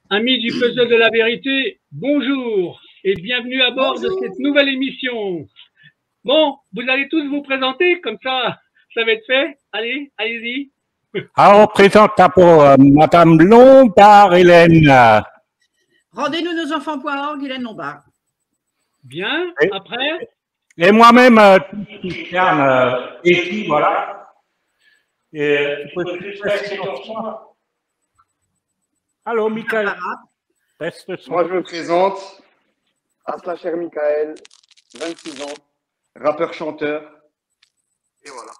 Amis du puzzle de la vérité, bonjour et bienvenue à bord de cette nouvelle émission. Bon, vous allez tous vous présenter, comme ça va être fait. Allez, allez-y. Alors, on présente d'abord Madame Lombard, Hélène. Rendez-nous nos enfants.org, Hélène Lombard. Bien, après. Et moi-même, Christiane, et voilà. Et tu peux rester sur moi. Allô, Michael. Moi, je me présente, Aslacher Michael, 26 ans, rappeur-chanteur. Et voilà.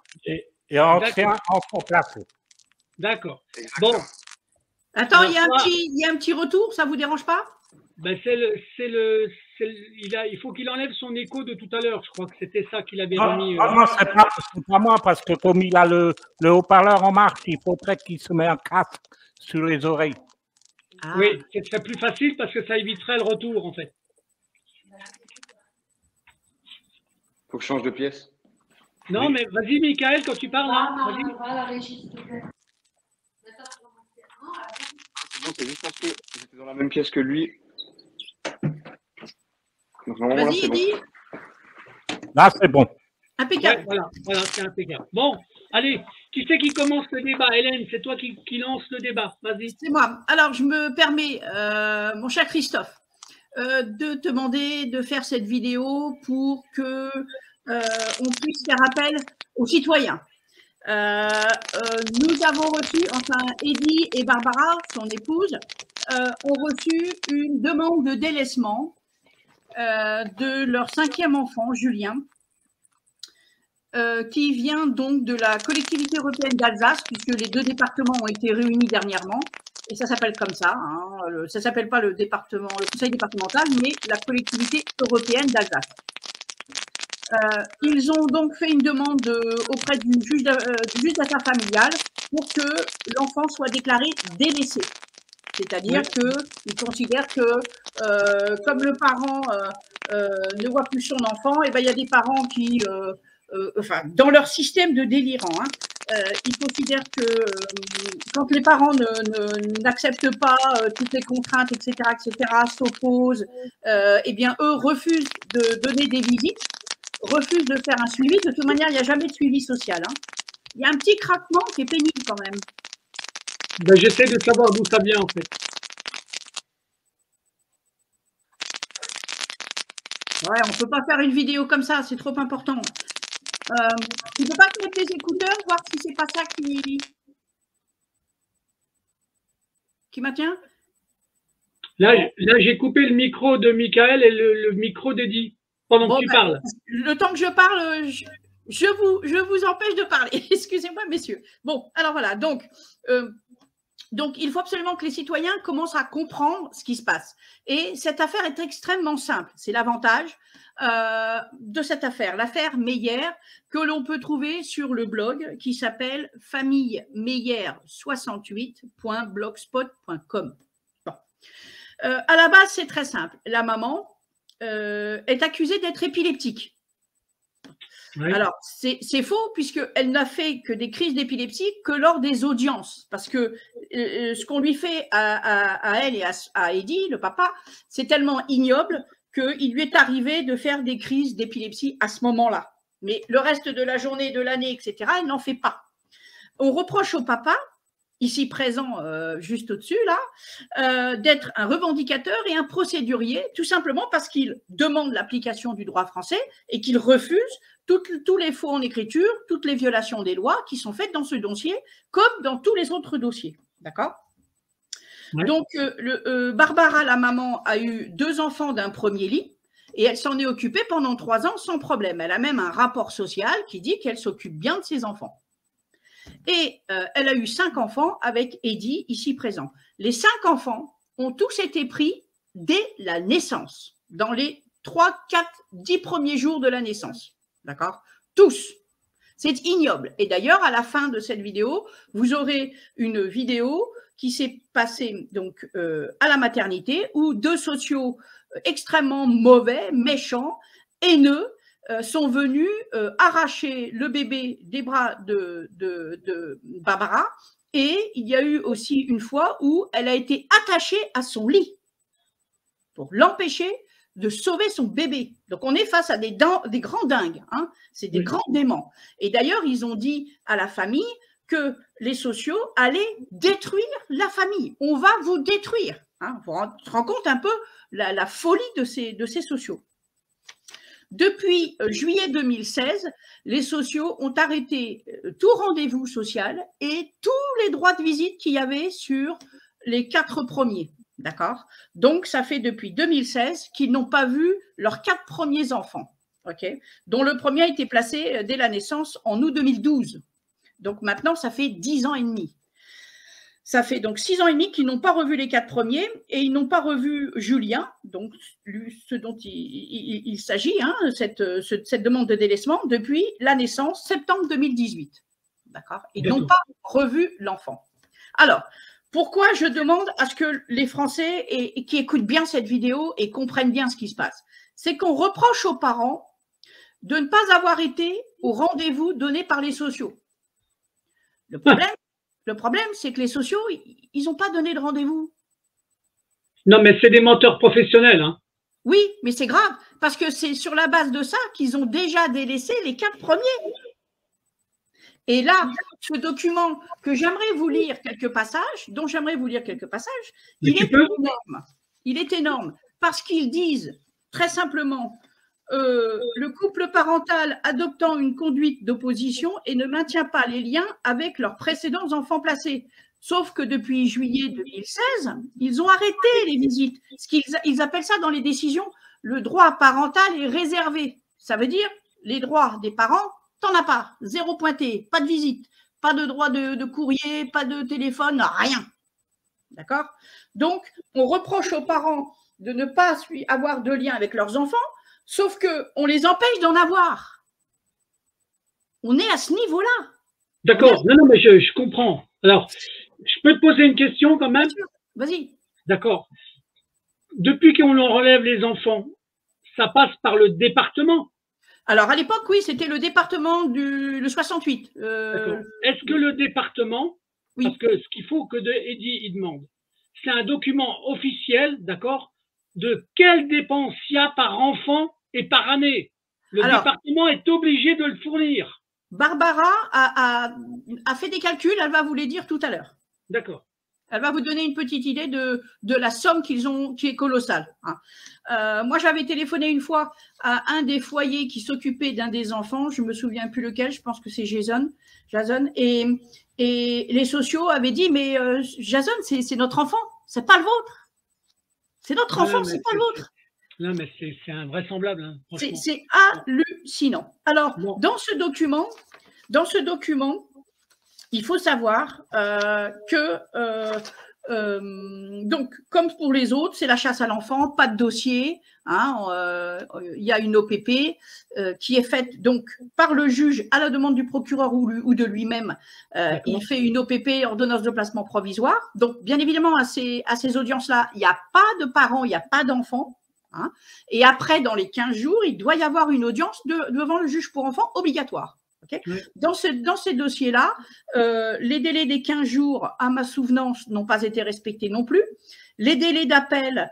Et ancien enfant placé. D'accord. Bon. Attends, il y a un petit retour, ça vous dérange pas? Ben il faut qu'il enlève son écho de tout à l'heure. Je crois que c'était ça qu'il avait remis. Non, c'est pas moi, parce que comme il a le haut-parleur en marche, il faudrait qu'il se mette un casque sur les oreilles. Ah. Oui, ce serait plus facile parce que ça éviterait le retour, en fait. Faut que je change de pièce. Non, oui. Mais vas-y, Michael, quand tu parles. Non, la régie, s'il te plaît. Non, c'est juste parce que j'étais dans la même pièce que lui. Vas-y, Eddy. Là, c'est bon. Impeccable. Ouais, voilà, c'est impeccable. Bon, allez, qui c'est qui commence le débat? Hélène, c'est toi qui lance le débat. Vas-y. C'est moi. Alors, je me permets, mon cher Christophe, de te demander de faire cette vidéo pour que on puisse faire appel aux citoyens. Nous avons reçu, enfin, Eddy et Barbara, son épouse, ont reçu une demande de délaissement de leur 5e enfant, Julien, qui vient donc de la collectivité européenne d'Alsace, puisque les 2 départements ont été réunis dernièrement, et ça s'appelle comme ça, hein, ça s'appelle pas le conseil départemental, mais la collectivité européenne d'Alsace. Ils ont donc fait une demande auprès du juge d'affaires familiales pour que l'enfant soit déclaré délaissé. C'est-à-dire qu'ils considèrent que comme le parent ne voit plus son enfant, et ben, il y a des parents qui, enfin, dans leur système de délirant, ils considèrent que quand les parents n'acceptent pas toutes les contraintes, etc., s'opposent, eh bien, eux refusent de donner des visites, refusent de faire un suivi. De toute manière, il n'y a jamais de suivi social. Hein. Il y a un petit craquement qui est pénible quand même. Ben, j'essaie de savoir d'où ça vient en fait. Ouais, on ne peut pas faire une vidéo comme ça, c'est trop important. Tu ne peux pas te mettre les écouteurs, voir si c'est pas ça qui maintient? Là j'ai coupé le micro de Michael et le micro d'Eddy pendant que tu parles. Le temps que je parle, je vous empêche de parler. Excusez-moi, messieurs. Bon, alors voilà, donc il faut absolument que les citoyens commencent à comprendre ce qui se passe. Et cette affaire est extrêmement simple. C'est l'avantage de cette affaire, l'affaire Meyer, que l'on peut trouver sur le blog qui s'appelle famillemeyer68.blogspot.com. Bon. À la base, c'est très simple. La maman est accusée d'être épileptique. Oui. Alors, c'est faux puisqu'elle n'a fait que des crises d'épilepsie que lors des audiences. Parce que ce qu'on lui fait à elle et à Eddy, le papa, c'est tellement ignoble qu'il lui est arrivé de faire des crises d'épilepsie à ce moment-là. Mais le reste de la journée, de l'année, etc., elle n'en fait pas. On reproche au papa, ici présent juste au-dessus, là, d'être un revendicateur et un procédurier, tout simplement parce qu'il demande l'application du droit français et qu'il refuse tous les faux en écriture, toutes les violations des lois qui sont faites dans ce dossier, comme dans tous les autres dossiers. D'accord ? Ouais. Donc, Barbara, la maman, a eu 2 enfants d'un premier lit et elle s'en est occupée pendant 3 ans sans problème. Elle a même un rapport social qui dit qu'elle s'occupe bien de ses enfants. Et elle a eu 5 enfants avec Eddy, ici présent. Les 5 enfants ont tous été pris dès la naissance, dans les 3, 4, 10 premiers jours de la naissance. D'accord? Tous. C'est ignoble. Et d'ailleurs, à la fin de cette vidéo, vous aurez une vidéo qui s'est passée donc, à la maternité où 2 sociaux extrêmement mauvais, méchants, haineux, sont venus arracher le bébé des bras de Barbara Et il y a eu aussi une fois où elle a été attachée à son lit pour l'empêcher de sauver son bébé. Donc, on est face à des grands dingues. Hein. C'est des grands démons. Et d'ailleurs, ils ont dit à la famille que les sociaux allaient détruire la famille. On va vous détruire. Hein. Vous vous rendez compte un peu la folie de ces sociaux. Depuis juillet 2016, les sociaux ont arrêté tout rendez-vous social et tous les droits de visite qu'il y avait sur les 4 premiers. D'accord? Donc, ça fait depuis 2016 qu'ils n'ont pas vu leurs 4 premiers enfants, okay, dont le premier a été placé dès la naissance en août 2012. Donc, maintenant, ça fait 10 ans et demi. Ça fait donc 6 ans et demi qu'ils n'ont pas revu les 4 premiers et ils n'ont pas revu Julien, donc ce dont il s'agit, hein, cette demande de délaissement, depuis la naissance, septembre 2018. D'accord? Ils n'ont pas revu l'enfant. Alors, pourquoi je demande à ce que les Français qui écoutent bien cette vidéo et comprennent bien ce qui se passe? C'est qu'on reproche aux parents de ne pas avoir été au rendez-vous donné par les sociaux. Le problème, c'est que les sociaux, ils n'ont pas donné de rendez-vous. Non, mais c'est des menteurs professionnels. Hein. Oui, mais c'est grave, parce que c'est sur la base de ça qu'ils ont déjà délaissé les 4 premiers. Et là, ce document que j'aimerais vous lire quelques passages, il est énorme. Il est énorme parce qu'ils disent très simplement le couple parental adoptant une conduite d'opposition et ne maintient pas les liens avec leurs précédents enfants placés. Sauf que depuis juillet 2016, ils ont arrêté les visites. Ils appellent ça dans les décisions, le droit parental est réservé. Ça veut dire les droits des parents, t'en as pas, 0 pointé, pas de visite, pas de droit de courrier, pas de téléphone, rien. D'accord? Donc, on reproche aux parents de ne pas avoir de lien avec leurs enfants, sauf qu'on les empêche d'en avoir. On est à ce niveau-là. D'accord, non, mais je comprends. Alors, je peux te poser une question quand même? Vas-y. D'accord. Depuis qu'on en relève les enfants, ça passe par le département? Alors, à l'époque, oui, c'était le département le 68. Est-ce que le département, oui, parce que ce qu'il faut que Eddy il demande, c'est un document officiel, d'accord, de quelles dépenses il y a par enfant et par année. Le département est obligé de le fournir. Barbara a fait des calculs, elle va vous les dire tout à l'heure. D'accord. Elle va vous donner une petite idée de la somme qu'ils ont, qui est colossale. Hein. Moi, j'avais téléphoné une fois à un des foyers qui s'occupait d'un des enfants, je ne me souviens plus lequel, je pense que c'est Jason, et les sociaux avaient dit, mais Jason, c'est notre enfant, c'est pas le vôtre. C'est notre enfant, c'est pas le vôtre. Non, mais c'est invraisemblable. Hein, c'est hallucinant. Alors, bon, dans ce document, il faut savoir que, donc, comme pour les autres, c'est la chasse à l'enfant, pas de dossier. Hein, il y a une OPP qui est faite donc par le juge à la demande du procureur ou de lui-même. Il fait une OPP, ordonnance de placement provisoire. Donc, bien évidemment, à ces audiences-là, il n'y a pas de parents, il n'y a pas d'enfants. Hein, et après, dans les 15 jours, il doit y avoir une audience devant le juge pour enfants obligatoire. Okay, oui. Dans ces dossiers-là, les délais des 15 jours, à ma souvenance, n'ont pas été respectés non plus. Les délais d'appel,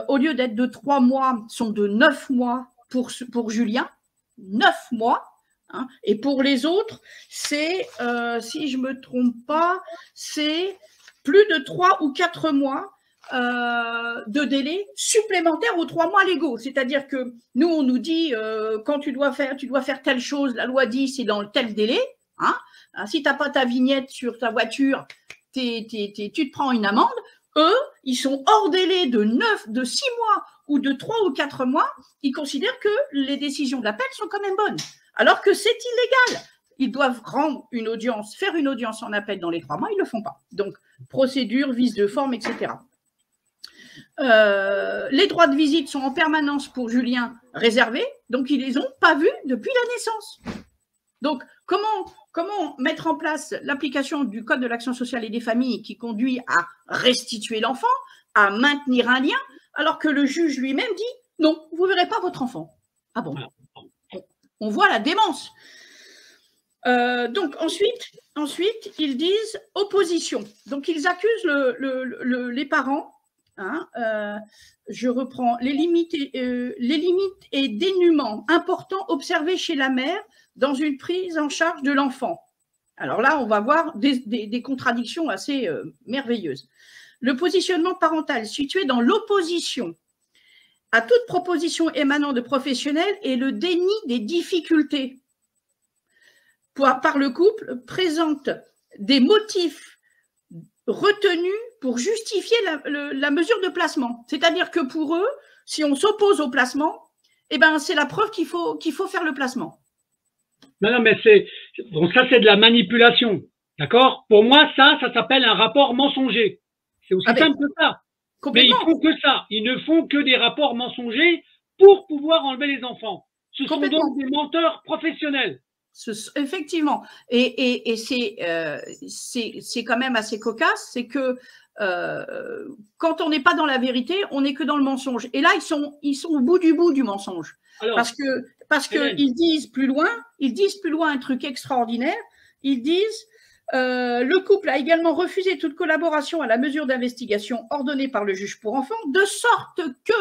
au lieu d'être de 3 mois, sont de 9 mois pour Julien. 9 mois. Hein, et pour les autres, c'est, si je ne me trompe pas, c'est plus de 3 ou 4 mois de délai supplémentaire aux 3 mois légaux. C'est-à-dire que nous, on nous dit, quand tu dois faire telle chose, la loi dit c'est dans tel délai. Hein. Si tu n'as pas ta vignette sur ta voiture, tu te prends une amende. Eux, ils sont hors délai de 6 mois ou de 3 ou 4 mois. Ils considèrent que les décisions d'appel sont quand même bonnes. Alors que c'est illégal. Ils doivent rendre une audience, faire une audience en appel dans les 3 mois. Ils ne le font pas. Donc, procédure, vice de forme, etc. Les droits de visite sont en permanence pour Julien réservés, donc ils ne les ont pas vus depuis la naissance. Donc, comment mettre en place l'application du Code de l'action sociale et des familles qui conduit à restituer l'enfant, à maintenir un lien, alors que le juge lui-même dit « Non, vous ne verrez pas votre enfant ». Ah bon? On voit la démence. Donc ensuite, ils disent opposition. Donc ils accusent les parents. Hein, je reprends les limites et dénûments importants observés chez la mère dans une prise en charge de l'enfant. Alors là, on va voir des contradictions assez merveilleuses. Le positionnement parental situé dans l'opposition à toute proposition émanant de professionnels et le déni des difficultés par le couple présente des motifs retenus pour justifier la mesure de placement. C'est-à-dire que pour eux, si on s'oppose au placement, eh ben, c'est la preuve qu'il faut faire le placement. Non, mais donc ça, c'est de la manipulation. D'accord? Pour moi, ça s'appelle un rapport mensonger. C'est aussi simple que ça. Mais ils font que ça. Ils ne font que des rapports mensongers pour pouvoir enlever les enfants. Ce sont donc des menteurs professionnels. Effectivement. Et c'est quand même assez cocasse, c'est que quand on n'est pas dans la vérité, on n'est que dans le mensonge. Et là, ils sont au bout du mensonge. Alors, parce que ils disent plus loin un truc extraordinaire. Ils disent le couple a également refusé toute collaboration à la mesure d'investigation ordonnée par le juge pour enfants, de sorte que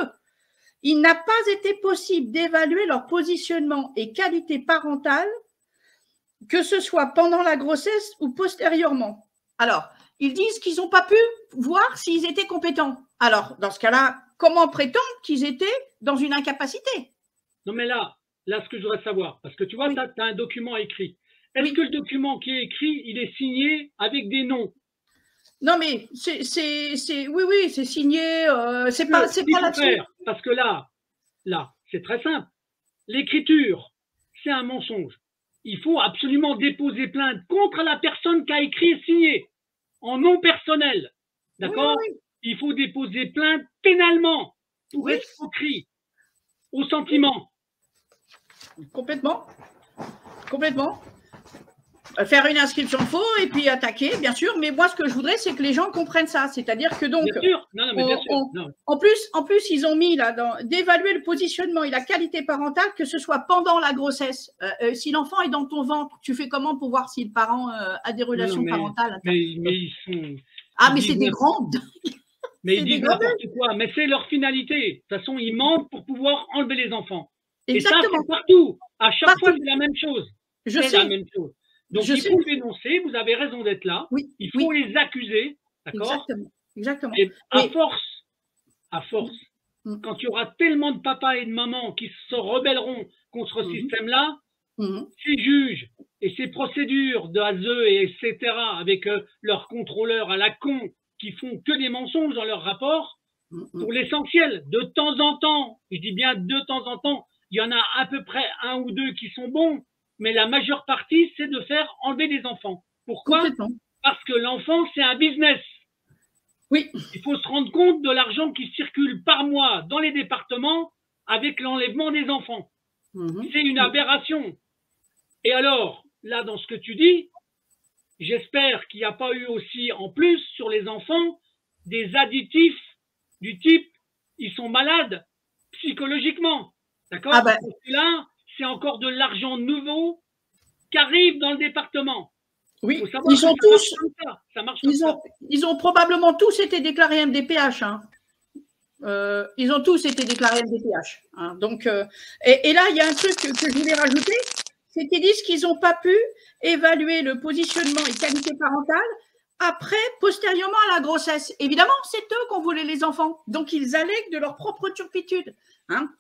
il n'a pas été possible d'évaluer leur positionnement et qualité parentale, que ce soit pendant la grossesse ou postérieurement. Alors, ils disent qu'ils n'ont pas pu voir s'ils étaient compétents. Alors, dans ce cas-là, comment prétendre qu'ils étaient dans une incapacité? Non, mais là, ce que je voudrais savoir, parce que tu vois, tu as un document écrit. Est-ce que le document qui est écrit, il est signé avec des noms? Non, mais c'est signé. C'est pas là-dessus. Parce que là, c'est très simple. L'écriture, c'est un mensonge. Il faut absolument déposer plainte contre la personne qui a écrit et signé, en nom personnel. D'accord? Oui. Il faut déposer plainte pénalement pour escroquerie au sentiment. Complètement. Faire une inscription faux et puis attaquer, bien sûr. Mais moi, ce que je voudrais, c'est que les gens comprennent ça. C'est-à-dire que donc, bien sûr. Bien sûr. En plus, ils ont mis là d'évaluer le positionnement et la qualité parentale, que ce soit pendant la grossesse. Si l'enfant est dans ton ventre, tu fais comment pour voir si le parent a des relations parentales? Mais ils sont. Mais c'est des grandes. Mais ils disent n'importe quoi. Mais c'est leur finalité. De toute façon, ils mentent pour pouvoir enlever les enfants. Exactement. Et ça, c'est partout. À chaque fois, c'est la même chose. C'est la même chose. Donc, il faut dénoncer, vous avez raison d'être là. Il faut les accuser, d'accord? Exactement. Et à force, quand il y aura tellement de papas et de mamans qui se rebelleront contre ce système-là, ces juges et ces procédures de ASE et etc., avec leurs contrôleurs à la con qui font que des mensonges dans leurs rapports, pour l'essentiel, de temps en temps, je dis bien de temps en temps, il y en a à peu près un ou deux qui sont bons, mais la majeure partie, c'est de faire enlever des enfants. Pourquoi? Parce que l'enfant, c'est un business. Oui. Il faut se rendre compte de l'argent qui circule par mois dans les départements avec l'enlèvement des enfants. C'est une aberration. Et alors, là, dans ce que tu dis, j'espère qu'il n'y a pas eu aussi, en plus, sur les enfants, des additifs du type, ils sont malades psychologiquement. D'accord? Parce que là, c'est encore de l'argent nouveau qui arrive dans le département. Oui, ils ont tous. Ils ont probablement tous été déclarés MDPH. Ils ont tous été déclarés MDPH. Donc, et là, il y a un truc que je voulais rajouter, c'est qu'ils disent qu'ils n'ont pas pu évaluer le positionnement et qualité parentale postérieurement à la grossesse. Évidemment, c'est eux qu'on voulait les enfants. Donc, ils allèguent de leur propre turpitude.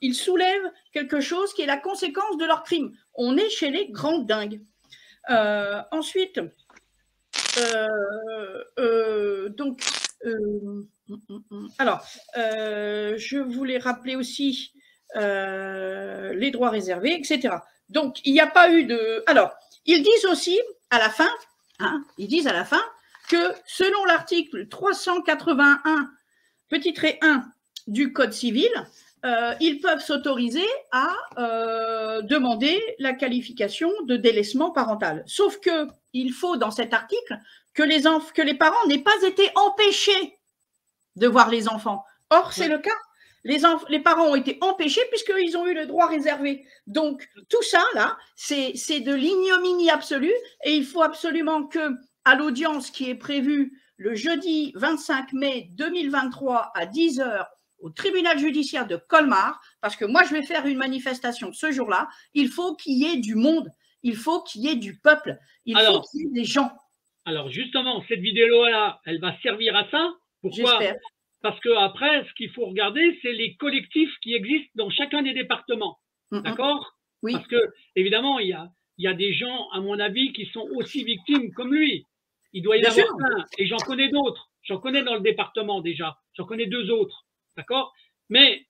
Ils soulèvent quelque chose qui est la conséquence de leur crime. On est chez les grandes dingues. Ensuite, je voulais rappeler aussi les droits réservés, etc. Donc, il n'y a pas eu de... Alors, ils disent aussi à la fin, que selon l'article 381, petit trait 1 du Code civil, ils peuvent s'autoriser à demander la qualification de délaissement parental. Sauf qu'il faut, dans cet article, que les parents n'aient pas été empêchés de voir les enfants. Or, c'est le cas. Les parents ont été empêchés puisqu'ils ont eu le droit réservé. Donc, tout ça, là, c'est de l'ignominie absolue et il faut absolument que, à l'audience qui est prévue le jeudi 25 mai 2023 à 10 h au tribunal judiciaire de Colmar, parce que moi, je vais faire une manifestation ce jour-là, il faut qu'il y ait du monde, il faut qu'il y ait du peuple, il faut qu'il y ait des gens. Alors, justement, cette vidéo-là, elle va servir à ça. Pourquoi? Parce qu'après, ce qu'il faut regarder, c'est les collectifs qui existent dans chacun des départements. D'accord? Oui. Parce que, évidemment, il y a des gens, à mon avis, qui sont aussi victimes comme lui. Il doit y avoir plein. Et j'en connais d'autres. J'en connais dans le département déjà. J'en connais 2 autres. D'accord? Mais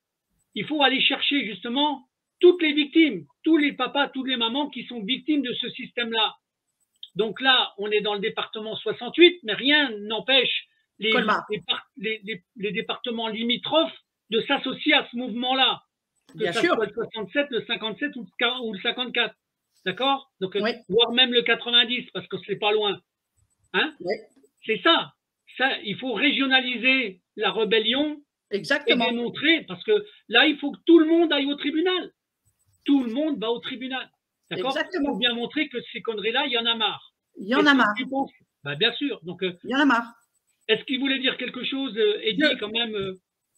il faut aller chercher justement toutes les victimes, tous les papas, toutes les mamans qui sont victimes de ce système-là. Donc là, on est dans le département 68, mais rien n'empêche les départements limitrophes de s'associer à ce mouvement-là. Que ça soit le 67, le 57 ou le 54. D'accord? Donc, voire même le 90, parce que c'est pas loin. Hein? C'est ça. Il faut régionaliser la rébellion. Exactement. Et démontrer, parce que là, il faut que tout le monde aille au tribunal. Tout le monde va au tribunal. D'accord? Pour bien montrer que ces conneries-là, il y en a marre. Il y en a marre. Bah, bien sûr. Donc, il y en a marre. Est-ce qu'il voulait dire quelque chose, Eddy, quand même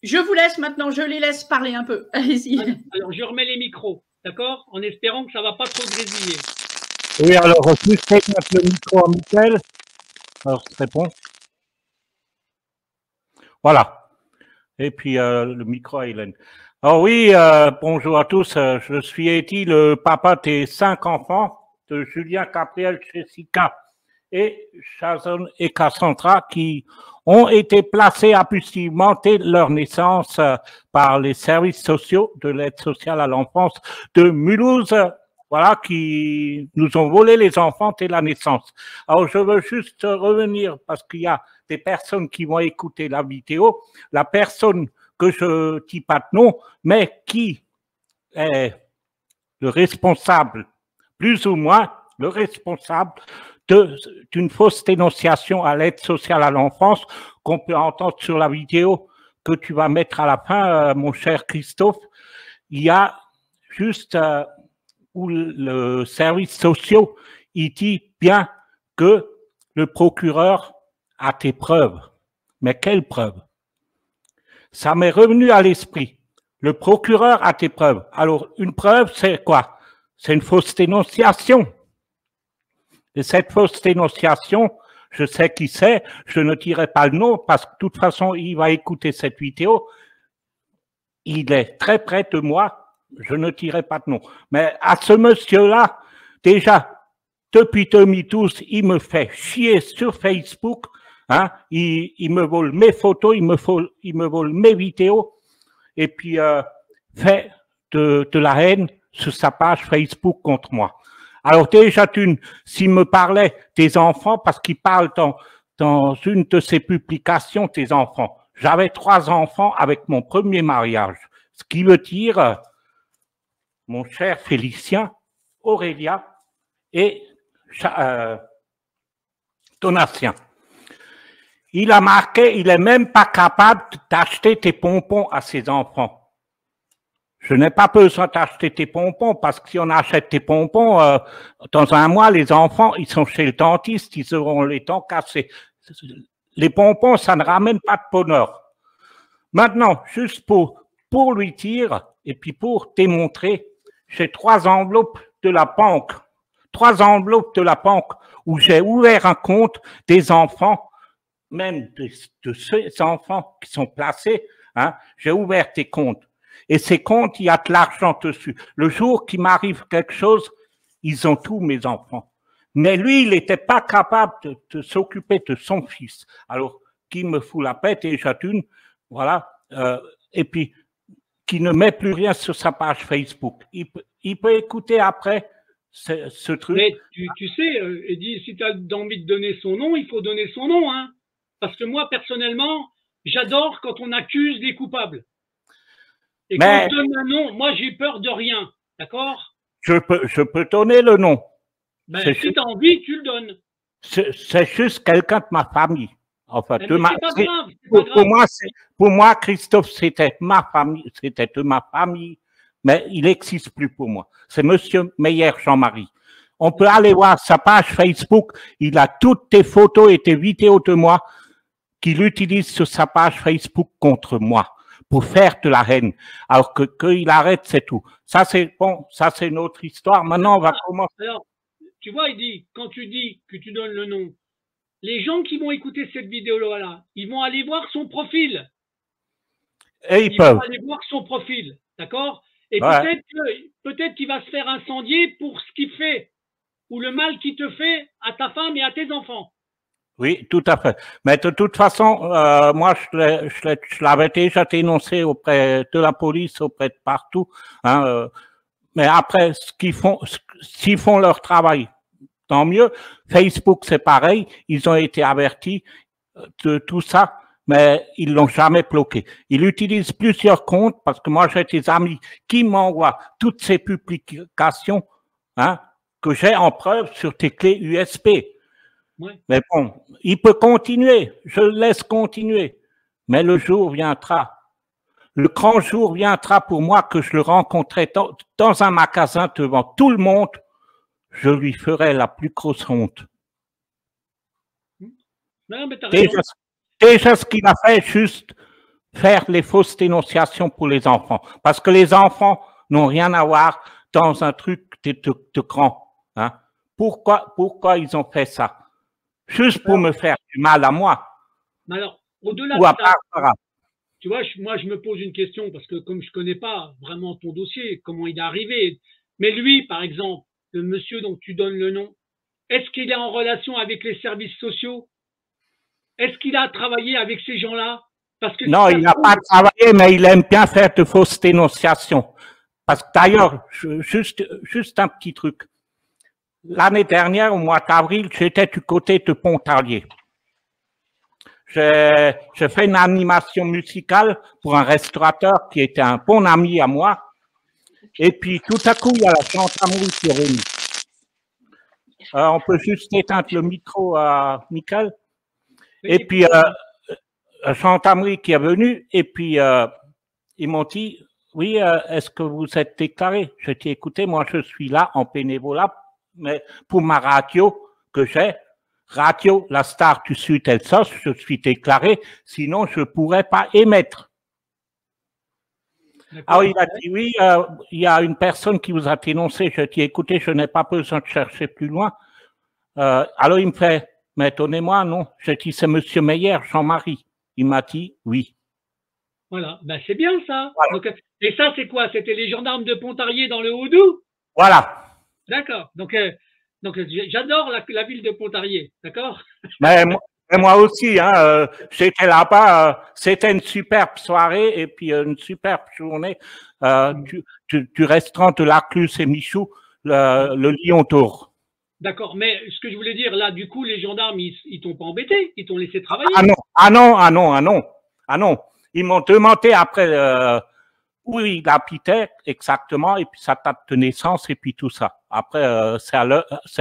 Je vous laisse maintenant, je les laisse parler un peu. Allez-y. Alors, je remets les micros, d'accord? En espérant que ça ne va pas trop grésiller. Oui, alors, juste mettre le micro à Michel. Alors, je réponds. Voilà. Et puis, le micro à Hélène. Alors oui, bonjour à tous. Je suis Eddy, le papa des 5 enfants de Julien, Gabriel, Jessica et Jason et Cassandra qui ont été placés abusivement dès leur naissance par les services sociaux de l'aide sociale à l'enfance de Mulhouse, voilà, qui nous ont volé les enfants dès la naissance. Alors, je veux juste revenir parce qu'il y a des personnes qui vont écouter la vidéo. La personne que je dis pas de nom, mais qui est le responsable, plus ou moins le responsable d'une fausse dénonciation à l'aide sociale à l'enfance qu'on peut entendre sur la vidéo que tu vas mettre à la fin, mon cher Christophe. Il y a juste où le service social, il dit bien que le procureur a des preuves. Mais quelles preuves? Ça m'est revenu à l'esprit. Le procureur a des preuves. Alors, une preuve, c'est quoi? C'est une fausse dénonciation. Et cette fausse dénonciation, je sais qui c'est, je ne dirai pas le nom parce que de toute façon, il va écouter cette vidéo. Il est très près de moi, je ne dirai pas de nom. Mais à ce monsieur-là, déjà, depuis 2012, il me fait chier sur Facebook. Hein, il me vole mes photos, il me vole mes vidéos et puis fait de la haine sur sa page Facebook contre moi. Alors déjà, s'il me parlait des enfants, parce qu'il parle dans une de ses publications des enfants. J'avais 3 enfants avec mon premier mariage. Ce qui veut dire, mon cher Félicien, Aurélia et Donatien. Il a marqué, il n'est même pas capable d'acheter tes pompons à ses enfants. Je n'ai pas besoin d'acheter tes pompons parce que si on achète tes pompons, dans un mois, les enfants, ils sont chez le dentiste, ils auront les dents cassées. Les pompons, ça ne ramène pas de bonheur. Maintenant, juste pour lui dire et puis pour démontrer, j'ai 3 enveloppes de la banque. 3 enveloppes de la banque où j'ai ouvert un compte des enfants, même de ces enfants qui sont placés, hein, j'ai ouvert des comptes. Et ces comptes, il y a de l'argent dessus. Le jour qu'il m'arrive quelque chose, ils ont tous mes enfants. Mais lui, il n'était pas capable de s'occuper de son fils. Alors, qui me fout la paix déjà d'une, voilà, et puis qui ne met plus rien sur sa page Facebook. Il peut écouter après ce truc. Mais tu sais, Eddy, si tu as envie de donner son nom, il faut donner son nom, hein. Parce que moi, personnellement, j'adore quand on accuse des coupables. Et quand on donne un nom, moi, j'ai peur de rien. D'accord? Je peux donner le nom. Ben, si tu as envie, tu le donnes. C'est juste quelqu'un de ma famille. Enfin, c'est pas grave, c'est pour moi, Christophe, c'était ma famille, mais il n'existe plus pour moi. C'est Monsieur Meyer Jean-Marie. On peut aller voir sa page Facebook, il a toutes tes photos et tes vidéos de moi qu'il utilise sur sa page Facebook contre moi pour faire de la haine. Alors qu'il arrête, c'est tout. Ça, c'est bon, ça, c'est notre histoire. Maintenant, on va commencer. Alors, tu vois, quand tu dis que tu donnes le nom, les gens qui vont écouter cette vidéo-là, ils vont aller voir son profil. Et ils peuvent. Vont aller voir son profil, d'accord? Et ouais. peut-être qu'il va se faire incendier pour ce qu'il fait, ou le mal qu'il te fait à ta femme et à tes enfants. Oui, tout à fait. Mais de toute façon, moi, je l'avais déjà dénoncé auprès de la police, auprès de partout. Hein, mais après, s'ils font leur travail, tant mieux. Facebook, c'est pareil. Ils ont été avertis de tout ça, mais ils l'ont jamais bloqué. Ils utilisent plusieurs comptes parce que moi, j'ai des amis qui m'envoient toutes ces publications, hein, que j'ai en preuve sur tes clés USB. Ouais. Mais bon, il peut continuer, je le laisse continuer. Mais le jour viendra, le grand jour viendra pour moi que je le rencontrerai dans un magasin devant tout le monde, je lui ferai la plus grosse honte. Non, mais déjà ce qu'il a fait, juste faire les fausses dénonciations pour les enfants. Parce que les enfants n'ont rien à voir dans un truc de grand. Hein. Pourquoi ils ont fait ça? Juste pour me faire du mal à moi. Mais alors, au-delà de ça, tu vois, moi, je me pose une question parce que comme je connais pas vraiment ton dossier, comment il est arrivé, mais lui, par exemple, le monsieur dont tu donnes le nom, est-ce qu'il est en relation avec les services sociaux? Est-ce qu'il a travaillé avec ces gens-là? Parce que non, il n'a pas travaillé, mais il aime bien faire de fausses dénonciations. Parce que d'ailleurs, juste un petit truc. L'année dernière, au mois d'avril, j'étais du côté de Pontarlier. J'ai fait une animation musicale pour un restaurateur qui était un bon ami à moi. Et puis, tout à coup, il y a la gendarmerie qui est venue. On peut juste éteindre le micro à Michael. Et puis, la gendarmerie qui est venue, et puis, ils m'ont dit, oui, est-ce que vous êtes déclaré? J'ai dit, écoutez, moi, je suis là en bénévolat, mais pour ma radio que j'ai, Radio La Star du Sud Elsass, je suis déclaré, sinon je ne pourrais pas émettre. Alors il a dit, oui, il y a une personne qui vous a dénoncé. Je dis, écoutez, je n'ai pas besoin de chercher plus loin. Alors il me fait, mais donnez-moi, non. Je dis, c'est Monsieur Meyer, Jean-Marie. Il m'a dit, oui. Voilà, ben, c'est bien ça. Voilà. Donc, et ça, c'est quoi? C'était les gendarmes de Pontarlier dans le Haut-Doubs? Voilà. D'accord. Donc j'adore la ville de Pontarlier, d'accord? Mais moi aussi, hein, j'étais là-bas, c'était une superbe soirée et puis une superbe journée du restaurant de l'Arclus et Michou, le Lion d'Or. D'accord, mais ce que je voulais dire, là, du coup, les gendarmes, ils t'ont pas embêté, ils t'ont laissé travailler. Ah non. Ils m'ont demandé après où il habitait exactement, et puis sa date de naissance, et puis tout ça. Après, c'est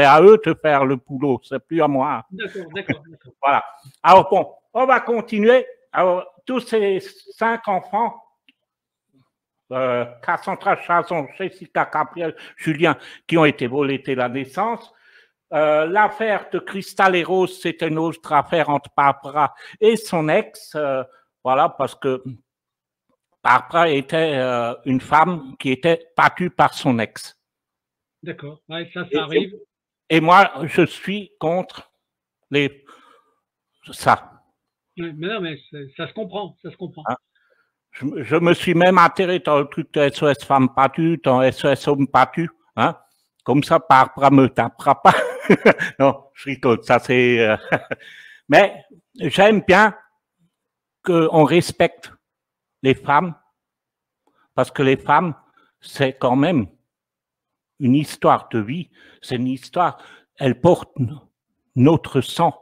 à eux de faire le boulot, c'est plus à moi. D'accord. Voilà. Alors bon, on va continuer. Alors, tous ces 5 enfants, Cassandra Chazon, Jessica, Gabriel, Julien, qui ont été volés dès la naissance. L'affaire de Cristal et Rose, c'est une autre affaire entre Barbara et son ex. Voilà, parce que Barbara était une femme qui était battue par son ex. D'accord, ouais, ça arrive. Et moi, je suis contre ça. Ouais, mais non, mais ça se comprend, Hein? Je me suis même atterré dans le truc de SOS Femmes battues, dans SOS Hommes battus. Hein? Comme ça, Barbara me tapera pas. Non, je rigole, ça c'est... Mais j'aime bien qu'on respecte les femmes, parce que les femmes, c'est quand même une histoire de vie, c'est une histoire, elles portent notre sang.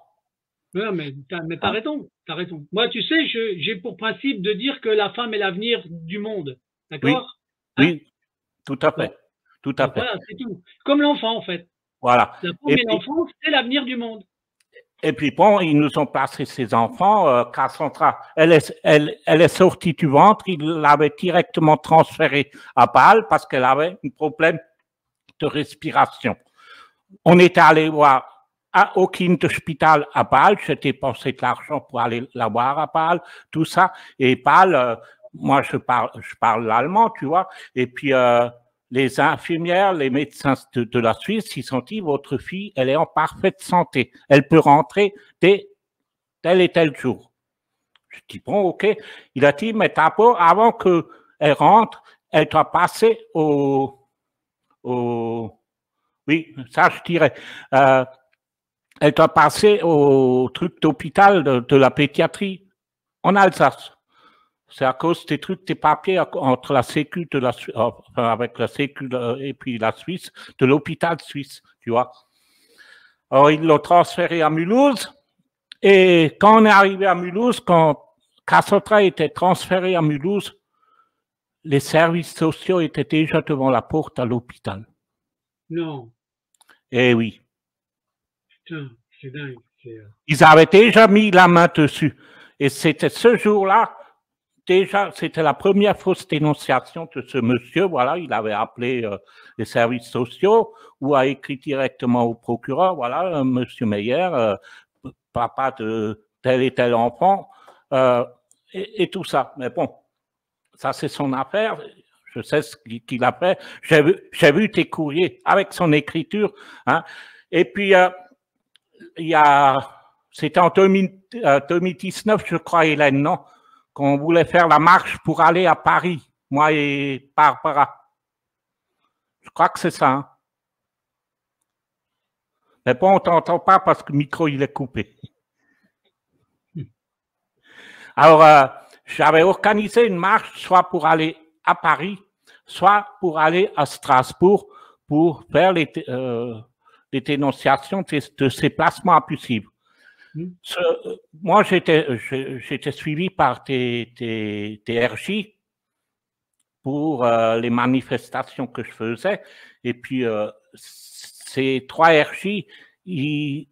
Non, mais t'as raison, t'as raison. Moi, tu sais, j'ai pour principe de dire que la femme est l'avenir du monde, d'accord? Oui, tout à fait. Tout à fait. Voilà, c'est tout. Comme l'enfant, en fait. Voilà. La femme et l'enfant, c'est l'avenir du monde. Et puis bon, ils nous ont placé ses enfants. Cassandra, elle est sortie du ventre, il l'avait directement transférée à Bâle parce qu'elle avait un problème de respiration. On était allé voir au Kinderspital à Bâle, j'ai dépensé de l'argent pour aller la voir à Bâle, tout ça. Et Bâle, moi je parle l'allemand, tu vois, et puis les infirmières, les médecins de la Suisse, ils ont dit, votre fille, elle est en parfaite santé. Elle peut rentrer dès tel et tel jour. Je dis, bon, ok. Il a dit, mais d'abord, avant qu'elle rentre, elle doit passer oui, ça je dirais. Elle doit passer au truc d'hôpital de la pédiatrie en Alsace. C'est à cause des trucs, des papiers entre la Sécu de la avec la Sécu et puis la Suisse, de l'hôpital suisse, tu vois. Alors, ils l'ont transféré à Mulhouse. Et quand on est arrivé à Mulhouse, quand Cassandra était transféré à Mulhouse, les services sociaux étaient déjà devant la porte à l'hôpital. Non. Eh oui. Putain, c'est dingue. Ils avaient déjà mis la main dessus. Et c'était ce jour-là, déjà, c'était la première fausse dénonciation de ce monsieur. Voilà, il avait appelé les services sociaux ou a écrit directement au procureur. Voilà, monsieur Meyer, papa de tel et tel enfant, et tout ça. Mais bon, ça c'est son affaire. Je sais ce qu'il a fait. J'ai vu tes courriers avec son écriture. Hein. Et puis, c'était en 2019, je crois, Hélène, non? Qu'on voulait faire la marche pour aller à Paris, moi et Barbara. Je crois que c'est ça. Hein? Mais bon, on ne t'entend pas parce que le micro, il est coupé. Alors, j'avais organisé une marche soit pour aller à Paris, soit pour aller à Strasbourg pour faire les dénonciations de ces placements abusifs. Moi, j'étais suivi par des RJ pour les manifestations que je faisais. Et puis, ces 3 RJ, ils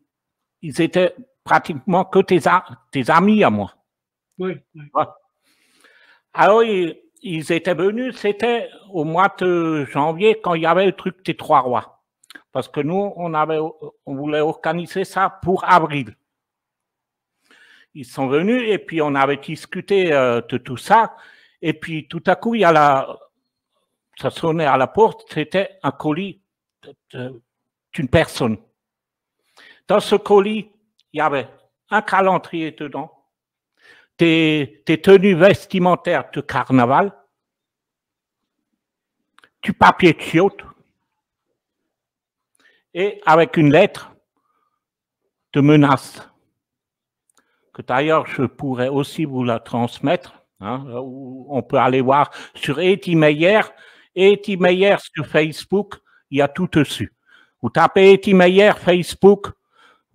étaient pratiquement que des amis à moi. Oui. Alors, ils étaient venus, c'était au mois de janvier, quand il y avait le truc des 3 rois. Parce que nous, on voulait organiser ça pour avril. Ils sont venus et puis on avait discuté de tout ça. Et puis tout à coup, ça sonnait à la porte, c'était un colis d'une personne. Dans ce colis, il y avait un calendrier dedans, des tenues vestimentaires de carnaval, du papier de chiotte et avec une lettre de menace. Que d'ailleurs, je pourrais aussi vous la transmettre. Hein, on peut aller voir sur Eti Meyer. Eti Meyer sur Facebook, il y a tout dessus. Vous tapez Eti Meyer Facebook,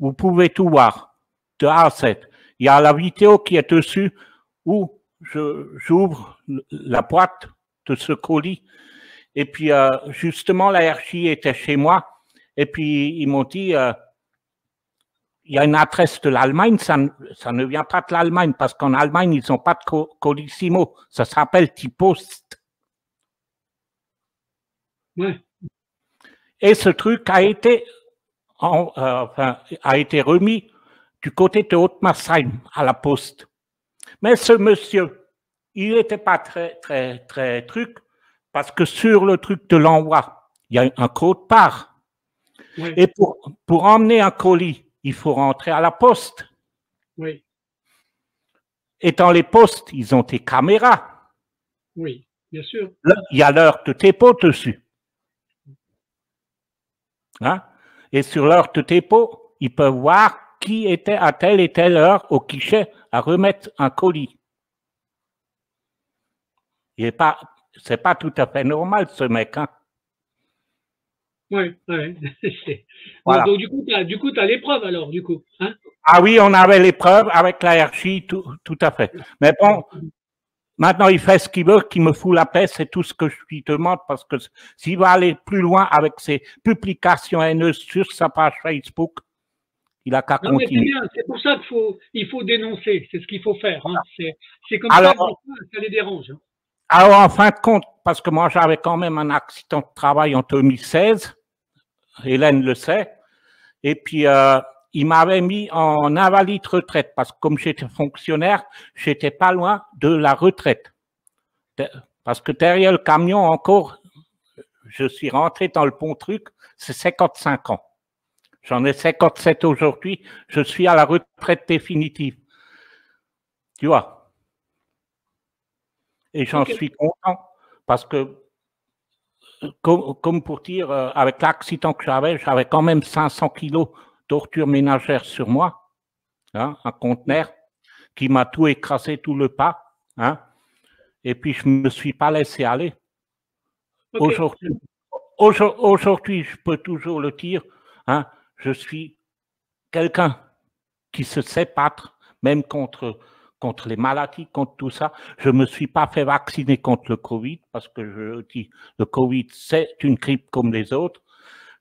vous pouvez tout voir, de A à Z. Il y a la vidéo qui est dessus où j'ouvre la boîte de ce colis. Et puis, justement, la RJ était chez moi. Et puis, ils m'ont dit... il y a une adresse de l'Allemagne, ça ne vient pas de l'Allemagne, parce qu'en Allemagne, ils n'ont pas de colissimo. Ça s'appelle die Post. Ouais. Et ce truc a été remis du côté de Haute-Marsheim à la Poste. Mais ce monsieur, il n'était pas très truc, parce que sur le truc de l'envoi, il y a un code part. Ouais. Et pour emmener un colis, il faut rentrer à la poste. Oui. Et dans les postes, ils ont des caméras. Oui, bien sûr. Là, il y a l'heure de dépôt dessus. Hein? Et sur l'heure de dépôt, ils peuvent voir qui était à telle et telle heure au guichet à remettre un colis. C'est pas tout à fait normal, ce mec. Hein? Oui. Voilà. Donc, du coup, tu as l'épreuve alors, du coup. Hein? Ah oui, on avait l'épreuve avec la RJ, tout à fait. Mais bon, maintenant, il fait ce qu'il veut, qu'il me fout la paix, c'est tout ce que je lui demande, parce que s'il va aller plus loin avec ses publications haineuses sur sa page Facebook, Il a qu'à Non, mais c'est continuer. bien, c'est pour ça qu'il faut dénoncer, c'est ce qu'il faut faire. Hein. C'est comme Alors, ça que ça les dérange. Hein. Alors, en fin de compte, parce que moi, j'avais quand même un accident de travail en 2016, Hélène le sait, et puis il m'avait mis en invalide retraite, parce que comme j'étais fonctionnaire, j'étais pas loin de la retraite. Parce que derrière le camion, encore, je suis rentré dans le bon truc, c'est 55 ans. J'en ai 57 aujourd'hui, je suis à la retraite définitive. Tu vois? Et j'en suis content, parce que, comme pour dire, avec l'accident que j'avais quand même 500 kilos d'ordures ménagères sur moi, hein, un conteneur qui m'a tout écrasé, tout le pas, hein, et puis je ne me suis pas laissé aller. Aujourd'hui, je peux toujours le dire, hein, je suis quelqu'un qui se sait battre, même contre les maladies, contre tout ça. Je ne me suis pas fait vacciner contre le Covid, parce que je dis, le Covid, c'est une grippe comme les autres.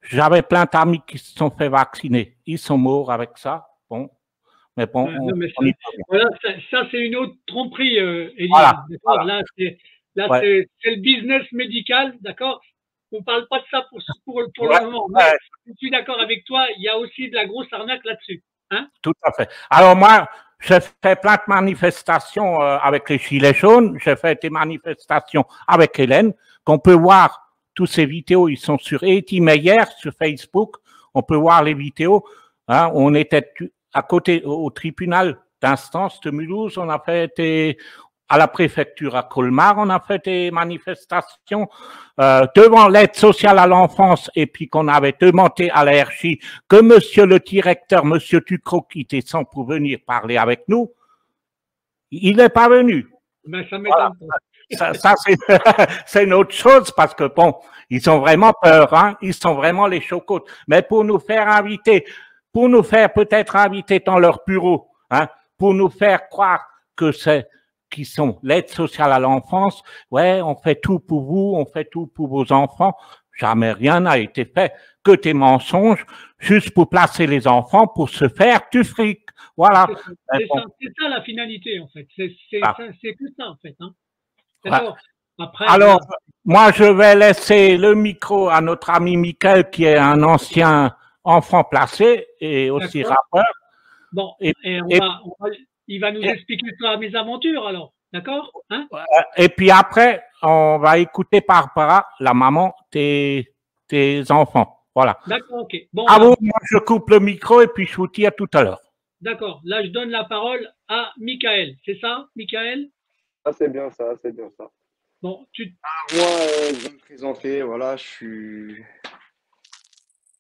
J'avais plein d'amis qui se sont fait vacciner. Ils sont morts avec ça. Bon, mais bon. Voilà, ça c'est une autre tromperie, Elie. Voilà, Là, c'est le business médical, d'accord. On ne parle pas de ça pour le moment. Mais je suis d'accord avec toi, il y a aussi de la grosse arnaque là-dessus. Hein? Tout à fait. Alors moi, j'ai fait plein de manifestations avec les Gilets jaunes. J'ai fait des manifestations avec Hélène, qu'on peut voir. Tous ces vidéos, ils sont sur Eti Meyer, sur Facebook. On peut voir les vidéos. Hein, on était à côté au tribunal d'instance de Mulhouse. On a fait à la préfecture à Colmar, on a fait des manifestations devant l'aide sociale à l'enfance, et puis qu'on avait demandé à la RJ que monsieur le directeur, monsieur Ducrot, qui était sans pour venir parler avec nous, il n'est pas venu. Mais ça m'étonne pas. Ça c'est une autre chose, parce que bon, ils ont vraiment peur, hein, ils sont vraiment les chocottes. Mais pour nous faire inviter, pour nous faire peut-être inviter dans leur bureau, hein, pour nous faire croire que c'est qui sont l'aide sociale à l'enfance, ouais, on fait tout pour vous, on fait tout pour vos enfants. Jamais rien n'a été fait, que des mensonges, juste pour placer les enfants, pour se faire du fric. Voilà. C'est ça la finalité, en fait. C'est que ça, en fait. Hein. D'accord. Après, alors, moi, je vais laisser le micro à notre ami Michael, qui est un ancien enfant placé et aussi rappeur. Bon, il va nous expliquer sa mésaventures, alors. D'accord, hein? Et puis après, on va écouter Barbara, la maman des enfants. Voilà. D'accord, ok. Bon, moi, je coupe le micro et puis je vous dis à tout à l'heure. D'accord. Là, je donne la parole à Michael. C'est ça, Michael? Ah, c'est bien ça, c'est bien ça. Bon, Alors, moi, je vais me présenter. Voilà, j'ai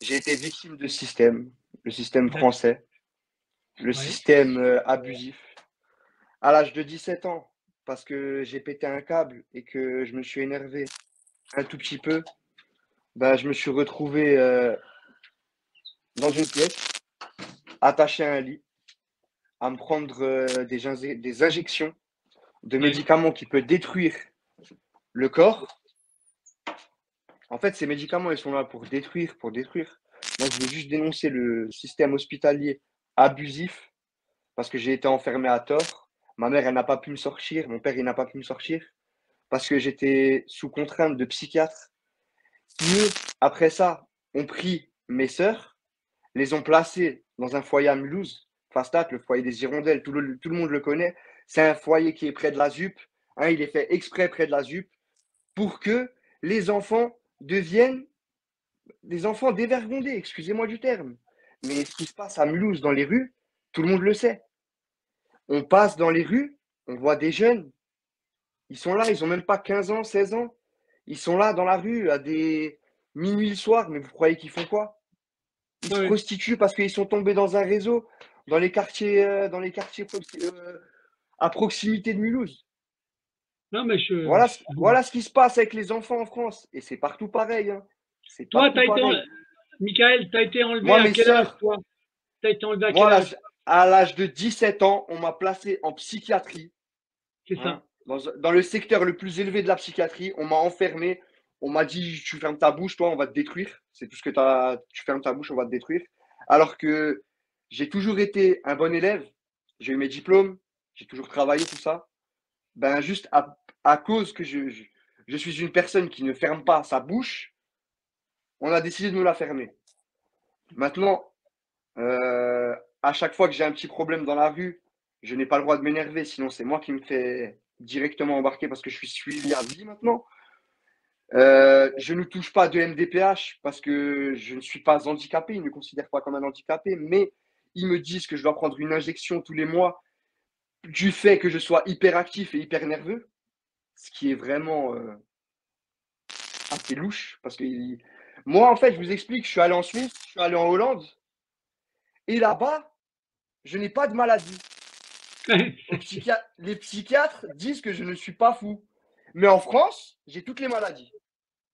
été victime de système, le système français, le système abusif, à l'âge de 17 ans. Parce que j'ai pété un câble et que je me suis énervé un tout petit peu, je me suis retrouvé dans une pièce, attaché à un lit, à me prendre des injections de médicaments qui peuvent détruire le corps. En fait, ces médicaments, ils sont là pour détruire. Moi, je veux juste dénoncer le système hospitalier abusif, parce que j'ai été enfermé à tort. Ma mère, elle n'a pas pu me sortir. Mon père, il n'a pas pu me sortir parce que j'étais sous contrainte de psychiatre. Qui, eux, après ça, ont pris mes sœurs, les ont placées dans un foyer à Mulhouse, Fastat, le foyer des Hirondelles, tout le monde le connaît. C'est un foyer qui est près de la ZUP. Hein, il est fait exprès près de la ZUP pour que les enfants deviennent des enfants dévergondés, excusez-moi du terme. Mais ce qui se passe à Mulhouse dans les rues, tout le monde le sait. On passe dans les rues, on voit des jeunes, ils sont là, ils n'ont même pas 15 ans, 16 ans. Ils sont là dans la rue à des minuit le soir, mais vous croyez qu'ils font quoi? Ils se prostituent parce qu'ils sont tombés dans un réseau dans les quartiers à proximité de Mulhouse. Non, mais voilà ce qui se passe avec les enfants en France. Et c'est partout pareil. Hein. Toi, Michael, tu as été enlevé à quel âge, toi? Tu as été enlevé à quel âge? À l'âge de 17 ans, on m'a placé en psychiatrie. C'est ça. Dans le secteur le plus élevé de la psychiatrie, on m'a enfermé. On m'a dit, tu fermes ta bouche, toi, on va te détruire. C'est tout ce que tu as. Tu fermes ta bouche, on va te détruire. Alors que j'ai toujours été un bon élève, j'ai eu mes diplômes, j'ai toujours travaillé, tout ça. Ben, juste à cause que je suis une personne qui ne ferme pas sa bouche, on a décidé de nous la fermer. Maintenant, à chaque fois que j'ai un petit problème dans la rue, je n'ai pas le droit de m'énerver, sinon c'est moi qui me fais directement embarquer parce que je suis suivi à vie maintenant. Je ne touche pas de MDPH parce que je ne suis pas handicapé, ils ne me considèrent pas comme un handicapé, mais ils me disent que je dois prendre une injection tous les mois du fait que je sois hyperactif et hyper nerveux, ce qui est vraiment assez louche parce que moi, en fait, je vous explique, je suis allé en Suisse, je suis allé en Hollande, et là-bas, je n'ai pas de maladie. Les psychiatres disent que je ne suis pas fou. Mais en France, j'ai toutes les maladies.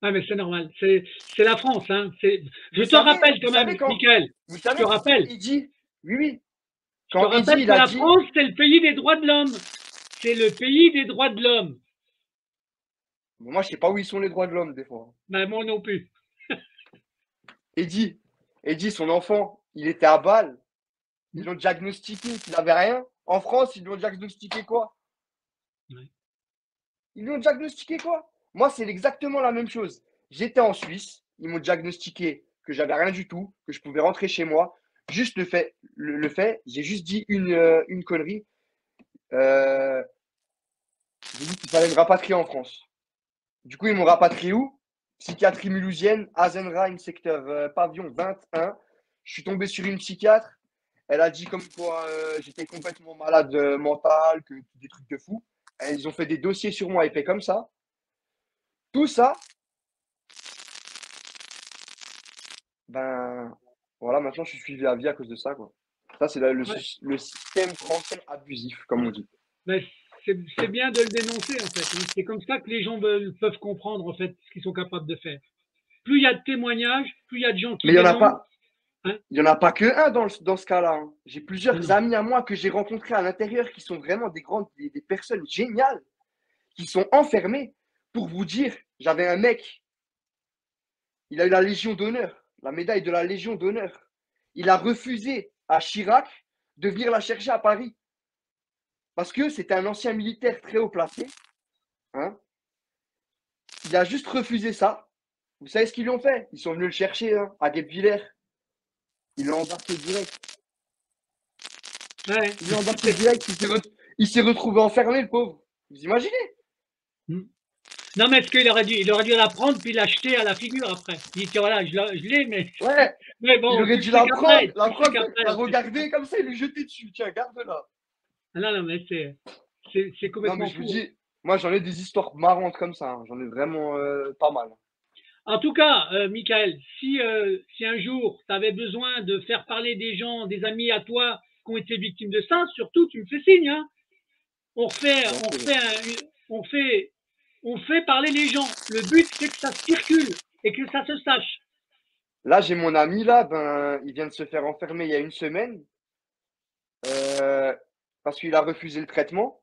Ah, mais c'est normal. C'est la France. Hein. Je te rappelle quand même, Michael. Vous savez, je te rappelle. Il dit, oui. Je te rappelle que la France, c'est le pays des droits de l'homme. C'est le pays des droits de l'homme. Moi, je ne sais pas où ils sont les droits de l'homme, des fois. Ben, moi non plus. Eddie, son enfant, il était à Bâle. Ils l'ont diagnostiqué qu'il n'avait rien. En France, ils l'ont diagnostiqué quoi? Oui. Ils l'ont diagnostiqué quoi? Moi, c'est exactement la même chose. J'étais en Suisse, ils m'ont diagnostiqué que j'avais rien du tout, que je pouvais rentrer chez moi. Juste le fait, j'ai juste dit une connerie. J'ai dit qu'il fallait me rapatrier en France. Du coup, ils m'ont rapatrié où? Psychiatrie mulhousienne, Azenheim, secteur pavillon 21. Je suis tombé sur une psychiatre. Elle a dit comme quoi j'étais complètement malade mental, que des trucs de fou. Ils ont fait des dossiers sur moi épais comme ça. Tout ça, ben voilà, maintenant je suis suivi à vie à cause de ça, quoi. Ça, c'est le système français abusif, comme on dit. Mais c'est bien de le dénoncer, en fait. C'est comme ça que les gens peuvent comprendre, en fait, ce qu'ils sont capables de faire. Plus il y a de témoignages, plus il y a de gens qui. Mais il n'y en a pas. Hein, il n'y en a pas que un dans ce cas-là. Hein. J'ai plusieurs amis à moi que j'ai rencontrés à l'intérieur qui sont vraiment des personnes géniales, qui sont enfermées. Pour vous dire, j'avais un mec, il a eu la Légion d'honneur, la médaille de la Légion d'honneur. Il a refusé à Chirac de venir la chercher à Paris. Parce que c'était un ancien militaire très haut placé. Hein. Il a juste refusé ça. Vous savez ce qu'ils lui ont fait? Ils sont venus le chercher hein, à Guebwiller. Ils l'ont embarqué direct. Ouais. Ils l'ont embarqué direct. Il s'est retrouvé enfermé, le pauvre. Vous imaginez? Non, mais est-ce qu'il aurait dû la prendre puis l'acheter à la figure après? Il dit, voilà, je l'ai, mais. Ouais. Mais bon, il aurait dû la prendre, la regarder comme ça et lui jeter dessus. Tiens, garde-la. Non, mais c'est complètement. Non, mais je vous dis, moi, j'en ai des histoires marrantes comme ça. Hein. J'en ai vraiment pas mal. En tout cas, Michael, si un jour tu avais besoin de faire parler des gens, des amis à toi qui ont été victimes de ça, surtout tu me fais signe. Hein. On fait parler les gens. Le but c'est que ça circule et que ça se sache. Là, j'ai mon ami là, il vient de se faire enfermer il y a une semaine parce qu'il a refusé le traitement.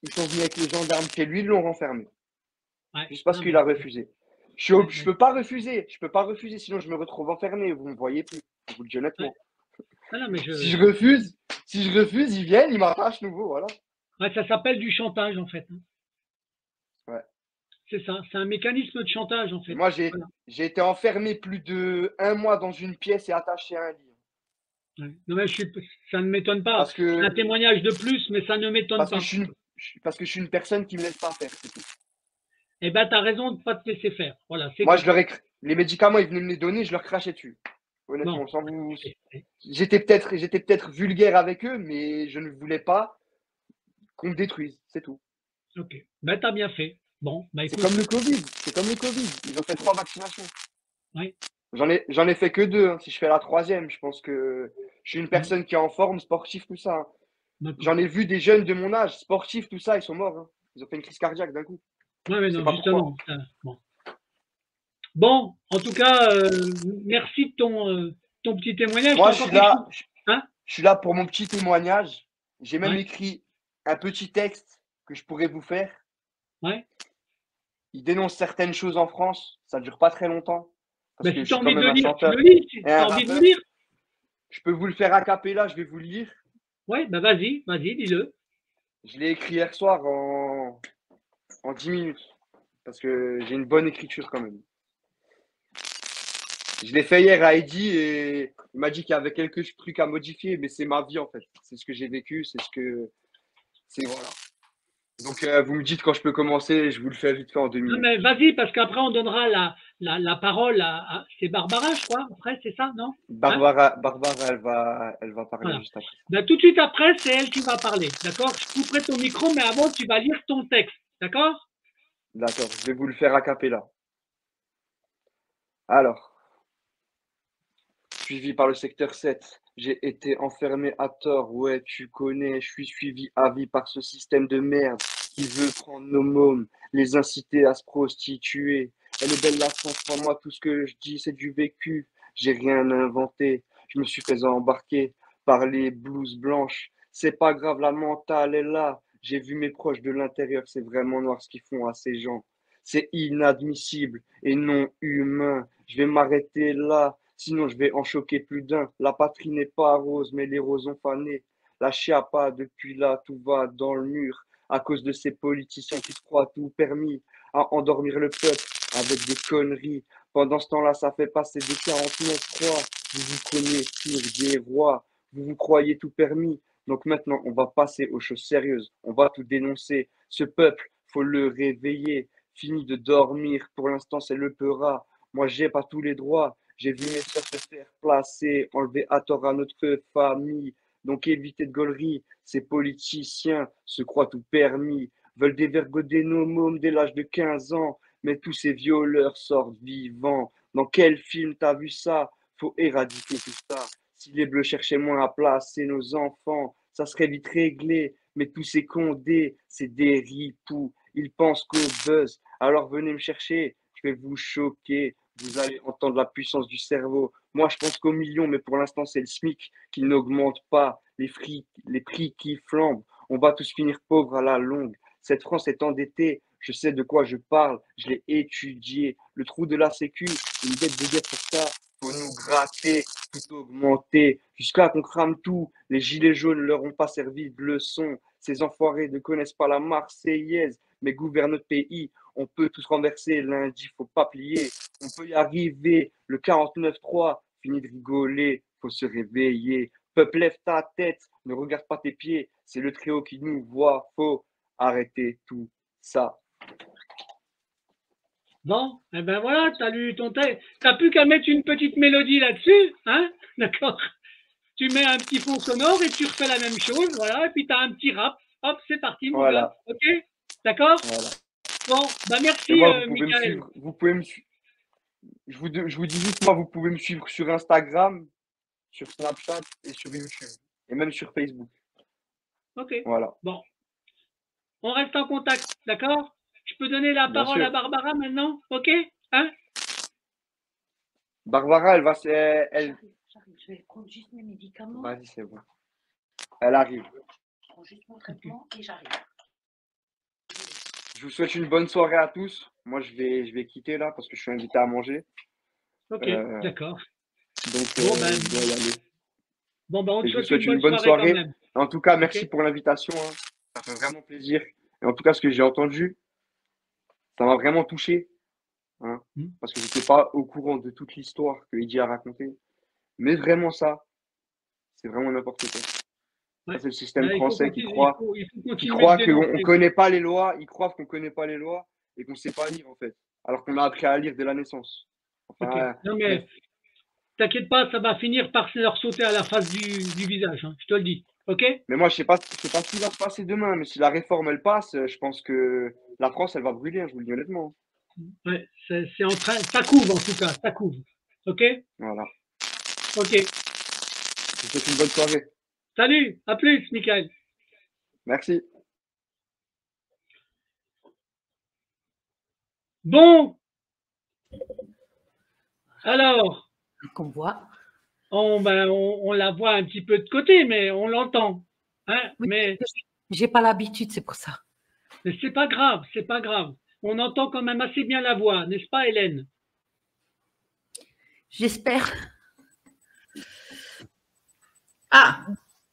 Ils sont venus avec les gendarmes chez lui, ils l'ont renfermé. Ouais. Juste parce qu'il a refusé. Je peux pas refuser, sinon je me retrouve enfermé, vous me voyez plus, je vous le dis honnêtement. Ouais. Si je refuse, ils viennent, ils m'arrachent nouveau, voilà. Ouais, ça s'appelle du chantage en fait. Ouais. C'est ça, c'est un mécanisme de chantage en fait. Moi j'ai été enfermé plus de 1 mois dans une pièce et attaché à un lit. Ouais. Non mais ça ne m'étonne pas. C'est un témoignage de plus, mais ça ne m'étonne pas. Parce que je suis une personne qui ne me laisse pas faire, c'est tout. Eh ben, tu as raison de ne pas te laisser faire. Voilà, moi, les médicaments, ils venaient me les donner, je leur crachais dessus. Honnêtement, sans vous. J'étais peut-être vulgaire avec eux, mais je ne voulais pas qu'on me détruise, c'est tout. Ok. Ben, tu as bien fait. Bon, bah, écoute. C'est comme le Covid. Ils ont fait 3 vaccinations. Oui. J'en ai fait que 2. Hein. Si je fais la 3e, je pense que je suis une personne qui est en forme, sportive, tout ça. Hein. J'en ai vu des jeunes de mon âge, sportifs, tout ça, ils sont morts. Hein. Ils ont fait une crise cardiaque d'un coup. Oui, mais non, justement. Bon, en tout cas, merci de ton petit témoignage. Moi, je suis là pour mon petit témoignage. J'ai même écrit un petit texte que je pourrais vous faire. Ouais. Il dénonce certaines choses en France. Ça ne dure pas très longtemps. Parce que je suis quand même un chanteur. Tu as envie de le lire? Je peux vous le faire a cappella, je vais vous le lire. Ouais, bah vas-y, dis-le. Je l'ai écrit hier soir en 10 minutes. Parce que j'ai une bonne écriture quand même. Je l'ai fait hier à Eddie et il m'a dit qu'il y avait quelques trucs à modifier, mais c'est ma vie en fait. C'est ce que j'ai vécu, c'est ce que. C'est voilà. Donc vous me dites quand je peux commencer, je vous le fais vite fait en 2 Non, minutes. mais vas-y, parce qu'après, on donnera la parole c'est Barbara, je crois. Après, c'est ça, non? Hein? Barbara, elle va parler Voilà. juste après. Ben, tout de suite après, c'est elle qui va parler. D'accord? Je couperai ton micro, mais avant, tu vas lire ton texte. D'accord? D'accord, je vais vous le faire a cappella. Alors, suivi par le secteur 7, j'ai été enfermé à tort. Ouais, tu connais, je suis suivi à vie par ce système de merde qui veut prendre nos mômes, les inciter à se prostituer. Elle est belle la France, crois-moi, tout ce que je dis, c'est du vécu. J'ai rien inventé. Je me suis fait embarquer par les blouses blanches. C'est pas grave, la mentale est là. J'ai vu mes proches de l'intérieur, c'est vraiment noir ce qu'ils font à ces gens. C'est inadmissible et non humain. Je vais m'arrêter là, sinon je vais en choquer plus d'un. La patrie n'est pas rose, mais les roses ont fané. La chiapa, depuis là, tout va dans le mur à cause de ces politiciens qui se croient tout permis à endormir le peuple avec des conneries. Pendant ce temps-là, ça fait passer des 49-3. Vous vous prenez pour des rois. Vous vous croyez tout permis. Donc maintenant, on va passer aux choses sérieuses. On va tout dénoncer. Ce peuple, faut le réveiller. Fini de dormir. Pour l'instant, c'est le peura. Moi, j'ai pas tous les droits. J'ai vu mes soeurs se faire placer, enlever à tort à notre famille. Donc évitez de gaulerie. Ces politiciens se croient tout permis, veulent dévergauder nos mômes dès l'âge de 15 ans. Mais tous ces violeurs sortent vivants. Dans quel film t'as vu ça? Faut éradiquer tout ça. Si les bleus cherchaient moins à placer nos enfants, ça serait vite réglé. Mais tous ces condés, c'est des ripoux. Ils pensent qu'au buzz. Alors venez me chercher, je vais vous choquer. Vous allez entendre la puissance du cerveau. Moi, je pense qu'aux millions, mais pour l'instant, c'est le SMIC qui n'augmente pas. Les prix qui flambent. On va tous finir pauvres à la longue. Cette France est endettée. Je sais de quoi je parle. Je l'ai étudié. Le trou de la Sécu, une dette de guerre pour ça. Faut nous gratter, tout augmenter. Jusqu'à qu'on crame tout. Les gilets jaunes leur ont pas servi de leçon. Ces enfoirés ne connaissent pas la Marseillaise, mais gouvernent notre pays. On peut tous renverser lundi, faut pas plier. On peut y arriver. Le 49-3, fini de rigoler, faut se réveiller. Peuple, lève ta tête, ne regarde pas tes pieds. C'est le Très-Haut qui nous voit, faut arrêter tout ça. Bon, eh ben voilà, t'as lu ton texte. T'as plus qu'à mettre une petite mélodie là-dessus, hein? D'accord? Tu mets un petit fond sonore et tu refais la même chose, voilà, et puis t'as un petit rap. Hop, c'est parti, mon Voilà. gars. Ok? D'accord? Voilà. Bon, bah merci, Et moi, vous pouvez me Michael. suivre. Vous pouvez me suivre. Je vous dis juste, moi, vous pouvez me suivre sur Instagram, sur Snapchat et sur YouTube. Et même sur Facebook. Ok. Voilà. Bon. On reste en contact, d'accord? Je peux donner la Bien parole sûr. à Barbara maintenant? Ok? Hein? Barbara, elle va. Elle... J'arrive, je vais prendre juste mes médicaments. Vas-y, c'est bon. Elle arrive. Je prends juste mon traitement et j'arrive. Je vous souhaite une bonne soirée à tous. Moi, je vais quitter là parce que je suis invité à manger. Ok, d'accord. Donc, Bon, ben, je dois y aller. Bon, ben, on te Et je vous souhaite souhaite une bonne soirée quand même. En tout cas, merci Ok. pour l'invitation. Hein. Ça fait vraiment plaisir. Et en tout cas, ce que j'ai entendu, ça m'a vraiment touché. Hein, parce que je n'étais pas au courant de toute l'histoire que Eddie a racontée. Mais vraiment ça, c'est vraiment n'importe quoi. Ouais. Ça, c'est le système Ben, français il faut qui continuer croit de qu'on ne dénoncer. connaît pas les lois. Ils croient qu'on ne connaît pas les lois et qu'on ne sait pas lire en fait. Alors qu'on a appris à lire dès la naissance. Enfin, Ok. Non, mais t'inquiète pas, ça va finir par leur sauter à la face du visage, hein, je te le dis. Ok? mais moi, je sais pas ce qui va se passer demain. Mais si la réforme, elle passe, je pense que la France, elle va brûler, hein, je vous le dis honnêtement. Ouais, c'est en train, ça couve en tout cas, ça couve. Ok? Voilà. Ok. Je vous souhaite une bonne soirée. Salut, à plus, Michael. Merci. Bon. Alors, Qu'on voit. on la voit un petit peu de côté, mais on l'entend. Hein? Oui, Mais j'ai pas l'habitude, c'est pour ça. c'est pas grave, c'est pas grave. On entend quand même assez bien la voix, n'est-ce pas, Hélène? J'espère. Ah,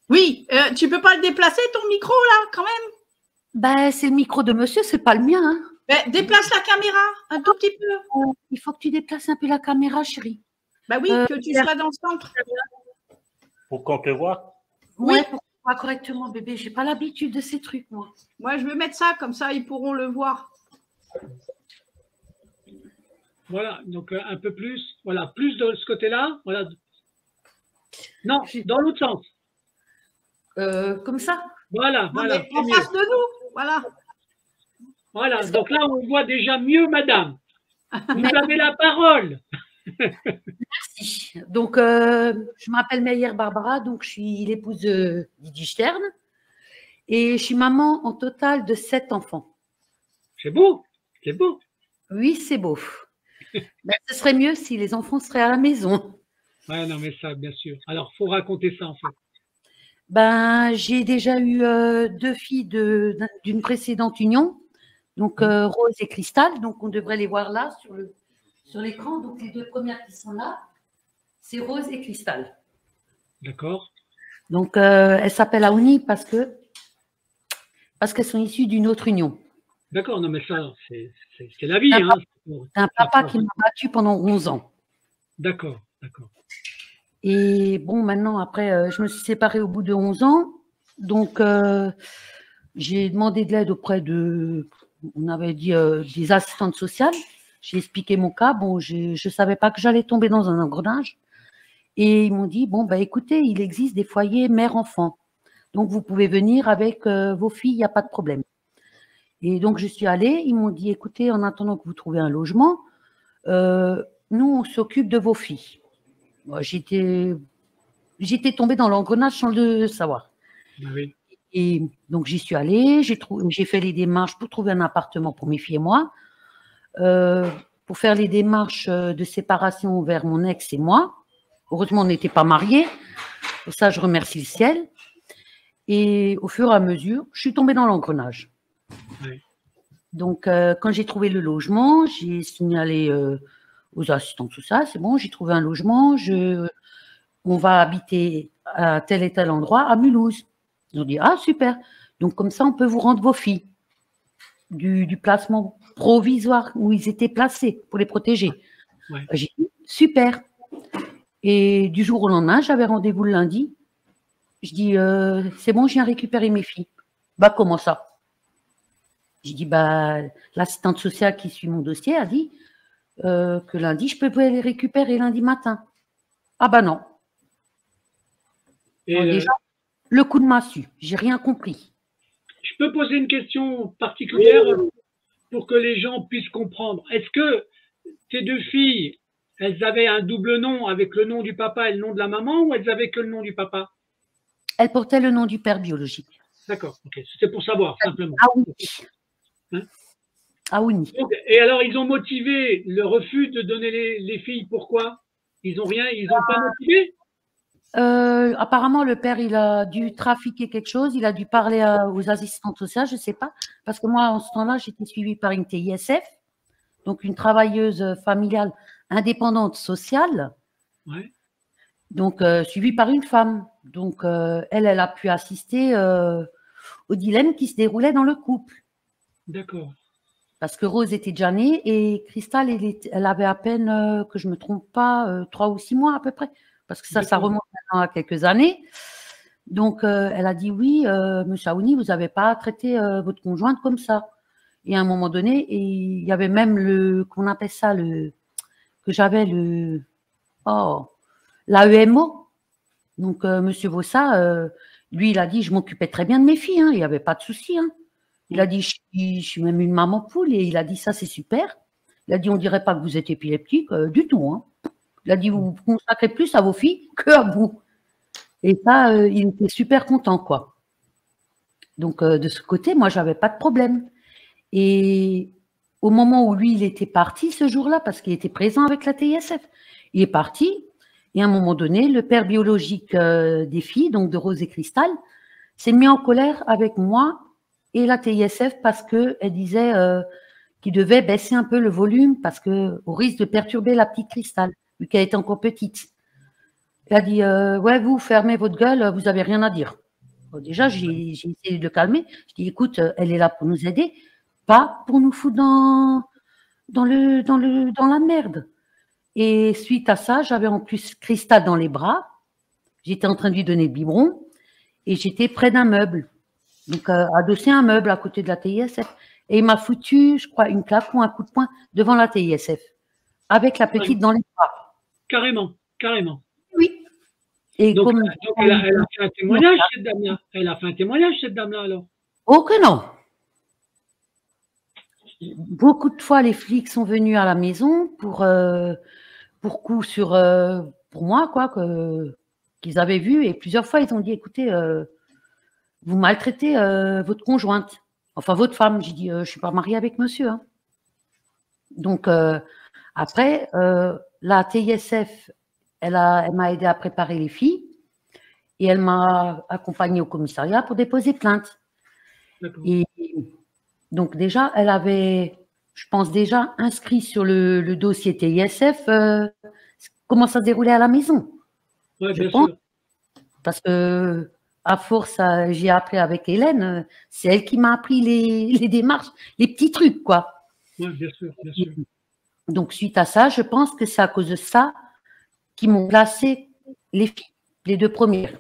oui, tu peux pas le déplacer ton micro là, quand même? Ben, c'est le micro de monsieur, c'est pas le mien. Hein. Ben, déplace la caméra un tout petit peu. Il faut que tu déplaces un peu la caméra, chérie. Ben oui, que tu sois dans le centre. Pour qu'on te voit. Oui, pour qu'on voit correctement, bébé. J'ai pas l'habitude de ces trucs, moi. Moi, je veux mettre ça, comme ça, ils pourront le voir. Voilà, donc un peu plus. Voilà, plus de ce côté-là. Voilà. Non, dans l'autre sens. Comme ça. Voilà, voilà. En face de nous, voilà. Voilà, donc là, on voit déjà mieux, madame. Vous avez la parole. Merci. Donc, je m'appelle Meyer Barbara, donc je suis l'épouse de Didier Stern. Et je suis maman en total de 7 enfants. C'est beau, c'est beau. Oui, c'est beau. Ben, ce serait mieux si les enfants seraient à la maison. Ouais, non, mais ça, bien sûr. Alors, il faut raconter ça, en fait. Ben, j'ai déjà eu 2 filles d'une précédente union, donc Rose et Cristal. Donc, on devrait les voir là sur l'écran. Donc, les 2 premières qui sont là, c'est Rose et Cristal. D'accord. Donc, elles s'appellent Aouni parce qu'elles sont issues d'une autre union. D'accord, non, mais ça, c'est la vie. C'est un papa qui m'a battue pendant 11 ans. D'accord, d'accord. Et bon, maintenant, après, je me suis séparée au bout de 11 ans. Donc, j'ai demandé de l'aide auprès on avait dit, des assistantes sociales. J'ai expliqué mon cas. Bon, je ne savais pas que j'allais tomber dans un engrenage. Et ils m'ont dit, bon, bah, écoutez, il existe des foyers mère-enfant. Donc, vous pouvez venir avec vos filles, il n'y a pas de problème. Et donc, je suis allée. Ils m'ont dit, écoutez, en attendant que vous trouviez un logement, nous, on s'occupe de vos filles. Moi, j'étais tombée dans l'engrenage sans le savoir. Oui. Et donc, j'y suis allée. J'ai fait les démarches pour trouver un appartement pour mes filles et moi. Pour faire les démarches de séparation vers mon ex et moi. Heureusement, on n'était pas mariés. Pour ça, je remercie le ciel. Et au fur et à mesure, je suis tombée dans l'engrenage. Oui. Donc, quand j'ai trouvé le logement, j'ai signalé aux assistants, tout ça. C'est bon, j'ai trouvé un logement. On va habiter à tel et tel endroit, à Mulhouse. Ils ont dit, ah, super. Donc, comme ça, on peut vous rendre vos filles du placement provisoire où ils étaient placés pour les protéger. Ouais. J'ai dit, super. Et du jour au lendemain, j'avais rendez-vous le lundi. Je dis, c'est bon, je viens récupérer mes filles. Bah, comment ça? Je dis, bah, l'assistante sociale qui suit mon dossier a dit que lundi, je peux les récupérer lundi matin. Ah, bah non. Et déjà, le coup de massue, j'ai rien compris. Je peux poser une question particulière pour que les gens puissent comprendre. Est-ce que tes 2 filles, elles avaient un double nom avec le nom du papa et le nom de la maman, ou elles avaient que le nom du papa? Elle portait le nom du père biologique. D'accord, ok. C'était pour savoir, simplement. Ah oui. Hein? Ah oui. Et alors, ils ont motivé le refus de donner les filles. Pourquoi? Ils n'ont pas motivé? Apparemment, le père, il a dû trafiquer quelque chose, il a dû parler aux assistantes sociales, je ne sais pas, parce que moi, en ce temps-là, j'étais suivie par une TISF, donc une travailleuse familiale indépendante sociale, Ouais. donc suivie par une femme. Donc, elle a pu assister au dilemme qui se déroulait dans le couple. D'accord. Parce que Rose était déjà née et Cristal, elle avait à peine, que je ne me trompe pas, 3 ou 6 mois à peu près. Parce que ça remonte maintenant à quelques années. Donc, elle a dit, oui, monsieur Aouni, vous n'avez pas traité votre conjointe comme ça. Et à un moment donné, il y avait même qu'on appelle ça, que j'avais l'AEMO. Donc, monsieur Vossa, lui, il a dit, je m'occupais très bien de mes filles, hein, il n'y avait pas de souci. Hein. Il a dit, je suis même une maman poule, et il a dit, ça, c'est super. Il a dit, on ne dirait pas que vous êtes épileptique, du tout. Hein. Il a dit, vous vous consacrez plus à vos filles qu'à vous. Et ça, il était super content, quoi. Donc, de ce côté, moi, je n'avais pas de problème. Et au moment où lui, il était parti ce jour-là, parce qu'il était présent avec la TISF, il est parti. Et à un moment donné, le père biologique des filles, donc de Rose et Cristal, s'est mis en colère avec moi et la TISF parce qu'elle disait qu'il devait baisser un peu le volume parce qu'au risque de perturber la petite Cristal, vu qu'elle était encore petite. Il a dit, ouais, vous fermez votre gueule, vous n'avez rien à dire. Bon, déjà, j'ai essayé de le calmer. Je dis, écoute, elle est là pour nous aider, pas pour nous foutre dans la merde. Et suite à ça, j'avais en plus Christa dans les bras. J'étais en train de lui donner le biberon et j'étais près d'un meuble. Donc, adossé à un meuble à côté de la TISF. Et il m'a foutu, je crois, une claque ou un coup de poing devant la TISF. Avec la petite dans les bras. Carrément, carrément. Oui. Et donc, comme, elle a fait un témoignage, cette dame-là. Elle a fait un témoignage, cette dame-là, alors. Oh que non. Beaucoup de fois, les flics sont venus à la maison pour coup sur pour moi, quoi, qu'ils avaient vu. Et plusieurs fois, ils ont dit, écoutez, vous maltraitez votre conjointe, enfin votre femme. J'ai dit, je ne suis pas mariée avec monsieur. Hein. Donc, après, la TISF, elle m'a aidé à préparer les filles et elle m'a accompagnée au commissariat pour déposer plainte. Et donc déjà, elle avait, je pense déjà, inscrit sur le dossier TISF comment ça se déroulait à la maison. Oui, bien sûr. Parce que à force, j'ai appris avec Hélène, c'est elle qui m'a appris les démarches, les petits trucs, quoi. Oui, bien sûr, bien sûr. Donc, suite à ça, je pense que c'est à cause de ça qu'ils m'ont placé les filles, les deux premières.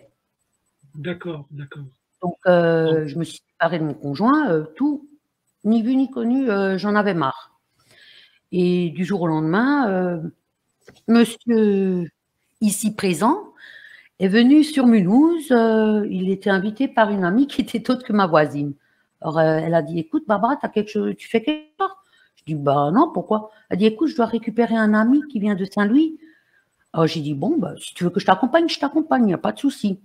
D'accord, d'accord. Donc, je me suis séparée de mon conjoint, tout, ni vu ni connu, j'en avais marre. Et du jour au lendemain, monsieur ici présent est venu sur Mulhouse. Il était invité par une amie qui était autre que ma voisine. Alors, elle a dit, écoute, Barbara, tu fais quelque chose? Je dis, bah non, pourquoi? Elle a dit, écoute, je dois récupérer un ami qui vient de Saint-Louis. Alors, j'ai dit, bon, bah, si tu veux que je t'accompagne, il n'y a pas de souci.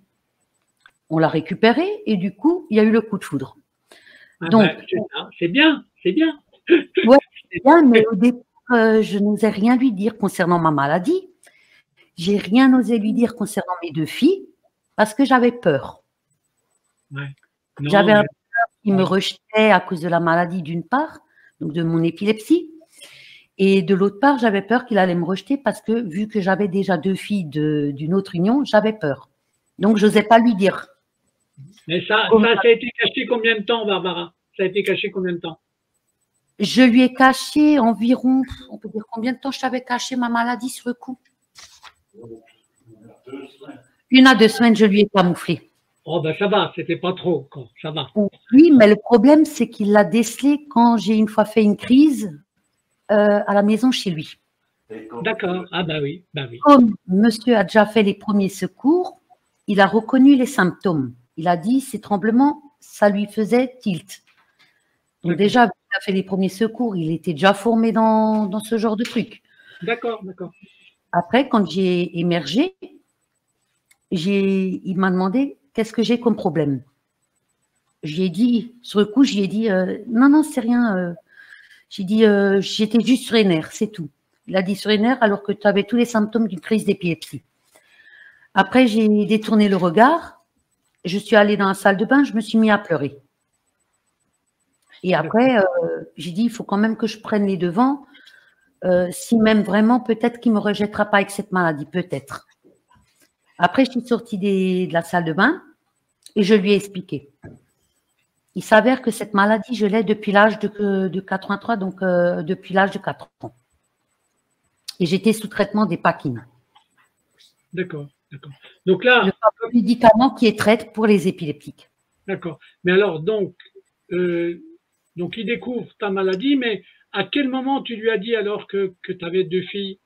On l'a récupéré et du coup, il y a eu le coup de foudre. Ah donc, c'est bien, c'est bien. Oui, c'est bien, mais au départ, je n'osais rien lui dire concernant ma maladie. J'ai rien osé lui dire concernant mes deux filles parce que j'avais peur. Ouais. J'avais un peur qui me rejetait à cause de la maladie d'une part, donc de mon épilepsie, et de l'autre part, j'avais peur qu'il allait me rejeter parce que vu que j'avais déjà deux filles d'une autre union, j'avais peur. Donc, je n'osais pas lui dire. Mais ça a été caché combien de temps, Barbara? Ça a été caché combien de temps? Je lui ai caché environ, on peut dire combien de temps je t'avais caché ma maladie sur le coup? 1 à 2 semaines, je lui ai camouflé. Oh ben ça va, c'était pas trop, ça va. Oui, mais le problème, c'est qu'il l'a décelé quand j'ai une fois fait une crise à la maison chez lui. D'accord, ah bah oui, bah oui. Comme monsieur a déjà fait les premiers secours, il a reconnu les symptômes. Il a dit, ces tremblements, ça lui faisait tilt. Donc déjà, il a fait les premiers secours, il était déjà formé dans ce genre de truc. D'accord, d'accord. Après, quand j'ai émergé, il m'a demandé qu'est-ce que j'ai comme problème. J'ai dit, sur le coup, j'ai dit, non, c'est rien. J'ai dit, j'étais juste sur les nerfs, c'est tout. Il a dit sur les nerfs alors que tu avais tous les symptômes d'une crise d'épilepsie. Après, j'ai détourné le regard. Je suis allée dans la salle de bain, je me suis mis à pleurer. Et après, j'ai dit, il faut quand même que je prenne les devants. Si même vraiment, peut-être qu'il ne me rejettera pas avec cette maladie, peut-être. Après, je suis sortie de la salle de bain et je lui ai expliqué. Il s'avère que cette maladie, je l'ai depuis l'âge de 83, donc depuis l'âge de 4 ans. Et j'étais sous traitement des Paquines. D'accord, d'accord. Donc là, le médicament qui est traite pour les épileptiques. D'accord. Mais alors, donc il découvre ta maladie, mais à quel moment tu lui as dit alors que tu avais 2 filles?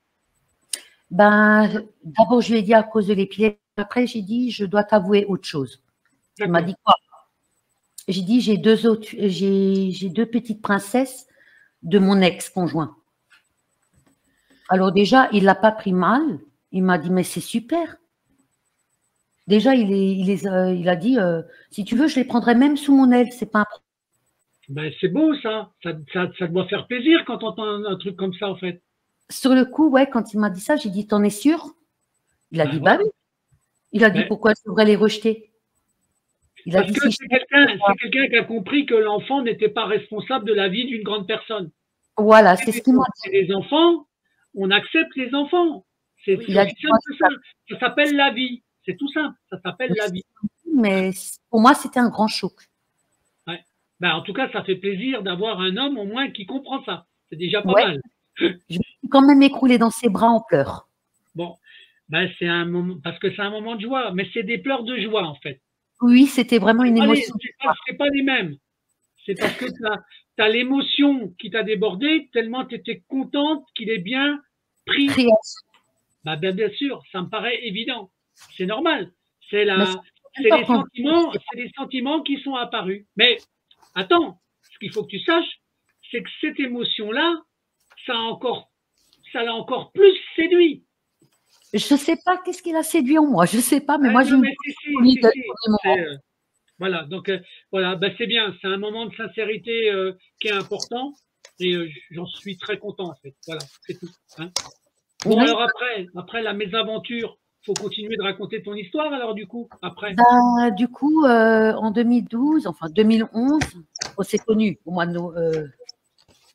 Ben, d'abord, je lui ai dit à cause de l'épilepsie. Après, j'ai dit, je dois t'avouer autre chose. Il m'a dit quoi? J'ai dit, j'ai 2 petites princesses de mon ex-conjoint. Alors déjà, il ne l'a pas pris mal. Il m'a dit, mais c'est super. Déjà, il a dit, si tu veux, je les prendrai même sous mon aile, c'est pas un problème. Ben, c'est beau ça. Ça doit faire plaisir quand on entend un truc comme ça, en fait. Sur le coup, ouais, quand il m'a dit ça, j'ai dit, t'en es sûr? Il a dit, bah oui. Il a dit, pourquoi je devrais les rejeter? Parce que c'est quelqu'un qui a compris que l'enfant n'était pas responsable de la vie d'une grande personne. Voilà, c'est ce qu'il m'a dit. Les enfants, on accepte les enfants. C'est ça s'appelle la vie. C'est tout simple. Ça s'appelle la vie. Mais pour moi, c'était un grand choc. Ouais. Ben, en tout cas, ça fait plaisir d'avoir un homme au moins qui comprend ça. C'est déjà pas mal. Je me suis quand même écroulée dans ses bras en pleurs. Bon, ben, c'est un moment, parce que c'est un moment de joie, mais c'est des pleurs de joie en fait. Oui, c'était vraiment une émotion. C'est pas les mêmes. C'est parce que tu as l'émotion qui t'a débordé tellement tu étais contente qu'il ait bien pris. Ben, bien sûr, ça me paraît évident. C'est normal. C'est les sentiments qui sont apparus. Mais attends, ce qu'il faut que tu saches, c'est que cette émotion-là, ça l'a encore plus séduit. Je ne sais pas qu'est-ce qu'il a séduit en moi. Je ne sais pas, mais moi, j'ai voilà, donc voilà, ben, c'est bien. C'est un moment de sincérité qui est important et j'en suis très content en fait. Voilà, c'est tout. Hein. Bon, alors après la mésaventure, faut continuer de raconter ton histoire alors du coup, après. Ben, du coup, en 2012, enfin 2011, on s'est connus au mois de novembre.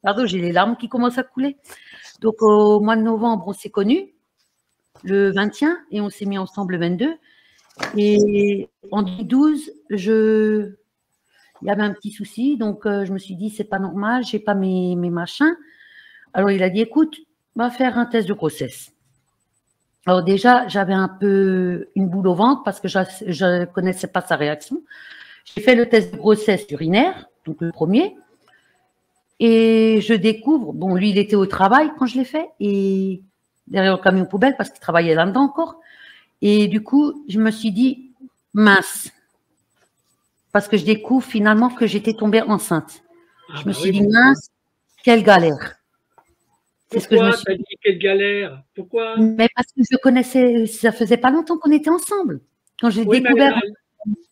Pardon, j'ai les larmes qui commencent à couler. Donc au mois de novembre, on s'est connus le 21 et on s'est mis ensemble le 22. Et en 2012, il y avait un petit souci, donc je me suis dit, c'est pas normal, j'ai pas mes machins. Alors il a dit, écoute, va faire un test de grossesse. Alors déjà, j'avais un peu une boule au ventre parce que je ne connaissais pas sa réaction. J'ai fait le test de grossesse urinaire, donc le premier, et je découvre, bon, lui, il était au travail quand je l'ai fait, et derrière le camion poubelle parce qu'il travaillait là-dedans encore. Et du coup, je me suis dit, mince, parce que je découvre finalement que j'étais tombée enceinte. Je me suis dit, mince, quelle galère. Pourquoi tu as dit quelle galère? Pourquoi? Mais parce que je connaissais, ça faisait pas longtemps qu'on était ensemble. Quand j'ai découvert.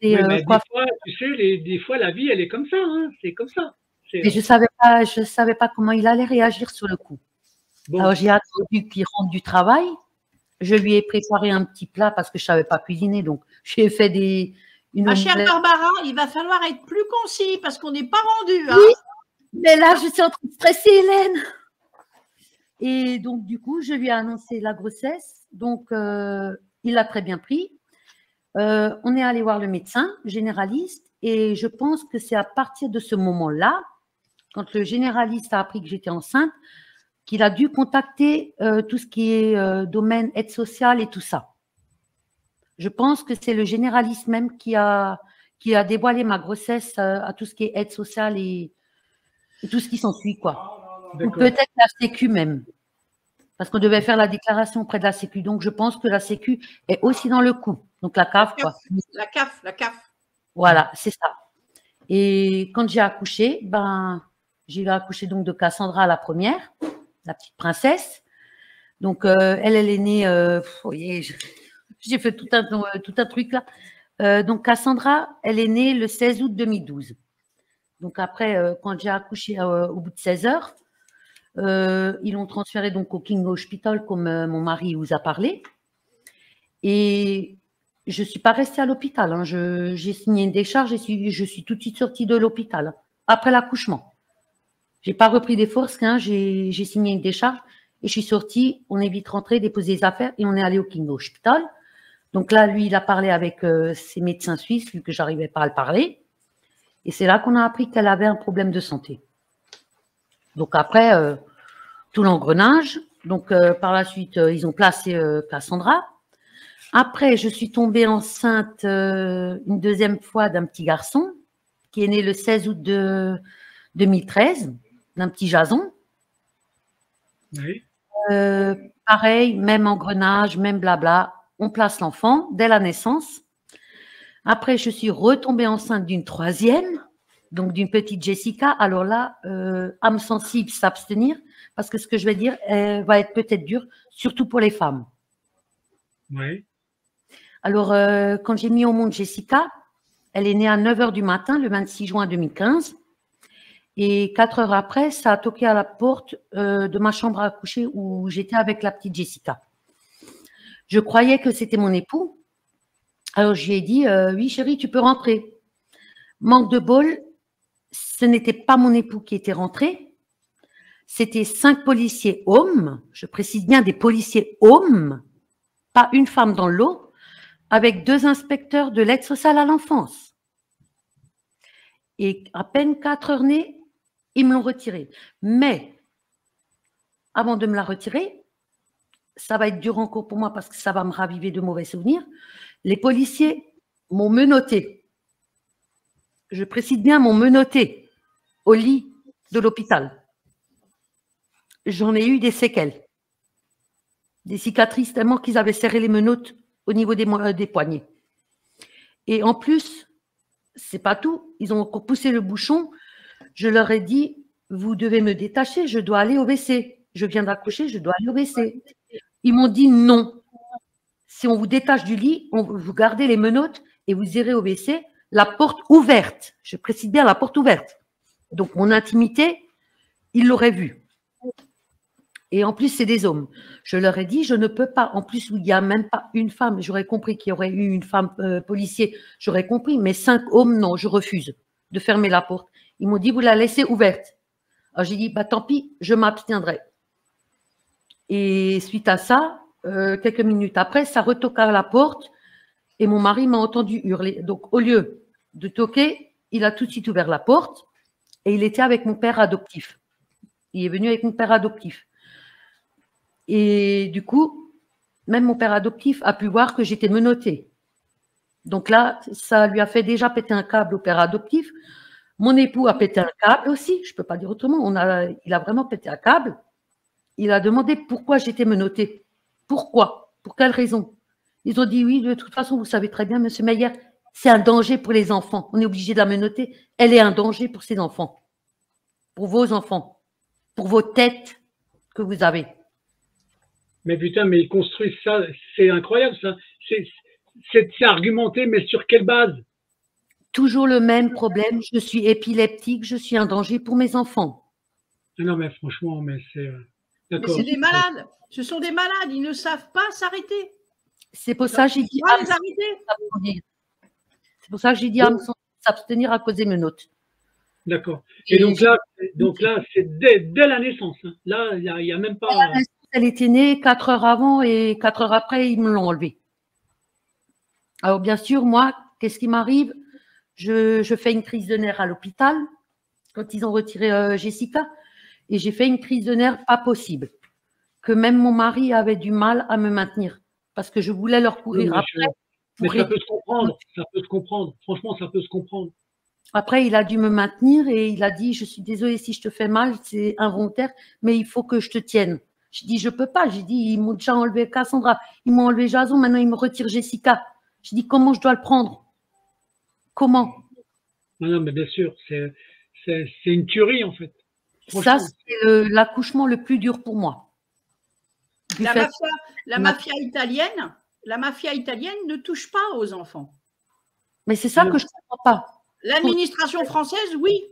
Des fois, tu sais, des fois, la vie, elle est comme ça. Hein, c'est comme ça. Et je savais pas comment il allait réagir sur le coup. Bon. Alors, j'ai attendu qu'il rentre du travail. Je lui ai préparé un petit plat parce que je ne savais pas cuisiner. Donc, j'ai fait Ma chère Barbara, il va falloir être plus concis parce qu'on n'est pas rendu. Hein. Oui, mais là, je suis en train de stresser Hélène. Et donc, du coup, je lui ai annoncé la grossesse. Donc, il l'a très bien pris. On est allé voir le médecin généraliste. Et je pense que c'est à partir de ce moment-là, quand le généraliste a appris que j'étais enceinte, qu'il a dû contacter tout ce qui est domaine aide sociale et tout ça. Je pense que c'est le généraliste même qui a dévoilé ma grossesse à tout ce qui est aide sociale et tout ce qui s'ensuit, quoi. Ou peut-être la Sécu même. Parce qu'on devait faire la déclaration auprès de la Sécu. Donc, je pense que la Sécu est aussi dans le coup. Donc, la CAF, quoi. La CAF. Voilà, c'est ça. Et quand j'ai accouché, j'ai accouché donc de Cassandra la première, la petite princesse. Donc, elle est née, j'ai fait tout un truc là. Donc, Cassandra, elle est née le 16 août 2012. Donc, après, quand j'ai accouché au bout de 16 heures, ils l'ont transférée donc au King Hospital, comme mon mari vous a parlé. Et je ne suis pas restée à l'hôpital. Hein. J'ai signé une décharge et je suis tout de suite sortie de l'hôpital après l'accouchement. Je n'ai pas repris des forces, hein. J'ai signé une décharge et je suis sortie. On est vite rentré, déposé les affaires et on est allé au King Hospital. Donc là, lui, il a parlé avec ses médecins suisses, vu que je n'arrivais pas à le parler. Et c'est là qu'on a appris qu'elle avait un problème de santé. Donc après, tout l'engrenage. Donc par la suite, ils ont placé Cassandra. Après, je suis tombée enceinte une deuxième fois d'un petit garçon qui est né le 16 août 2013, d'un petit Jason. Oui. Pareil, même engrenage, même blabla. On place l'enfant dès la naissance. Après, je suis retombée enceinte d'une troisième, donc d'une petite Jessica. Alors là, âme sensible, s'abstenir, parce que ce que je vais dire va être peut-être dur, surtout pour les femmes. Oui. Alors, quand j'ai mis au monde Jessica, elle est née à 9 h du matin, le 26 juin 2015. Et 4 heures après, ça a toqué à la porte de ma chambre à coucher où j'étais avec la petite Jessica. Je croyais que c'était mon époux. Alors, je lui ai dit, oui, chérie, tu peux rentrer. Manque de bol, ce n'était pas mon époux qui était rentré. C'était 5 policiers hommes, je précise bien des policiers hommes, pas une femme dans le lot, avec 2 inspecteurs de l'aide sociale à l'enfance. Et à peine 4 heures nées, ils me l'ont retirée. Mais, avant de me la retirer, ça va être dur encore pour moi parce que ça va me raviver de mauvais souvenirs. Les policiers m'ont menotté. Je précise bien, m'ont menotté au lit de l'hôpital. J'en ai eu des séquelles. Des cicatrices tellement qu'ils avaient serré les menottes au niveau des poignets. Et en plus, c'est pas tout. Ils ont encore poussé le bouchon. Je leur ai dit, vous devez me détacher, je dois aller au WC. Je viens d'accoucher, je dois aller au WC. Ils m'ont dit non. Si on vous détache du lit, vous gardez les menottes et vous irez au WC, la porte ouverte. Je précise bien la porte ouverte. Donc, mon intimité, ils l'auraient vue. Et en plus, c'est des hommes. Je leur ai dit, je ne peux pas. En plus, il n'y a même pas une femme. J'aurais compris qu'il y aurait eu une femme policier. J'aurais compris. Mais 5 hommes, non, je refuse de fermer la porte. Ils m'ont dit, vous la laissez ouverte. Alors, j'ai dit, bah, tant pis, je m'abstiendrai. Et suite à ça, quelques minutes après, ça retoqua à la porte et mon mari m'a entendu hurler. Donc, au lieu de toquer, il a tout de suite ouvert la porte et il était avec mon père adoptif. Il est venu avec mon père adoptif. Et du coup, même mon père adoptif a pu voir que j'étais menottée. Donc là, ça lui a fait déjà péter un câble au père adoptif. Mon époux a pété un câble aussi, je ne peux pas dire autrement. Il a vraiment pété un câble. Il a demandé pourquoi j'étais menottée. Pourquoi? Pour quelle raison? Ils ont dit oui, de toute façon, vous savez très bien, monsieur Meyer, c'est un danger pour les enfants. On est obligé de la menotter. Elle est un danger pour ses enfants, pour vos enfants, pour vos têtes que vous avez. Mais putain, mais ils construisent ça, c'est incroyable ça. C'est argumenté, mais sur quelle base? Toujours le même problème, je suis épileptique, je suis un danger pour mes enfants. Non, mais franchement, mais c'est... Mais c'est des malades, ce sont des malades, ils ne savent pas s'arrêter. C'est pour ça que j'ai dit c'est pour ça que j'ai dit à s'abstenir à cause des menottes. D'accord. Et donc là, c'est dès la naissance. Hein. Là, il n'y a même pas... Elle était née 4 heures avant et 4 heures après, ils me l'ont enlevée. Alors, bien sûr, moi, qu'est-ce qui m'arrive? Je fais une crise de nerfs à l'hôpital quand ils ont retiré Jessica et j'ai fait une crise de nerfs pas possible. Que même mon mari avait du mal à me maintenir parce que je voulais leur courir après. Mais ça peut se comprendre, ça peut se comprendre. Franchement, ça peut se comprendre. Après, il a dû me maintenir et il a dit, je suis désolée si je te fais mal, c'est involontaire, mais il faut que je te tienne. Je dis, je peux pas. J'ai dit, ils m'ont déjà enlevé Cassandra, ils m'ont enlevé Jason, maintenant ils me retirent Jessica. Je dis, comment je dois le prendre? Comment? Non, mais bien sûr, c'est une tuerie en fait. Ça, c'est l'accouchement le plus dur pour moi. La mafia italienne ne touche pas aux enfants. Mais c'est ça que je ne comprends pas. L'administration française, oui.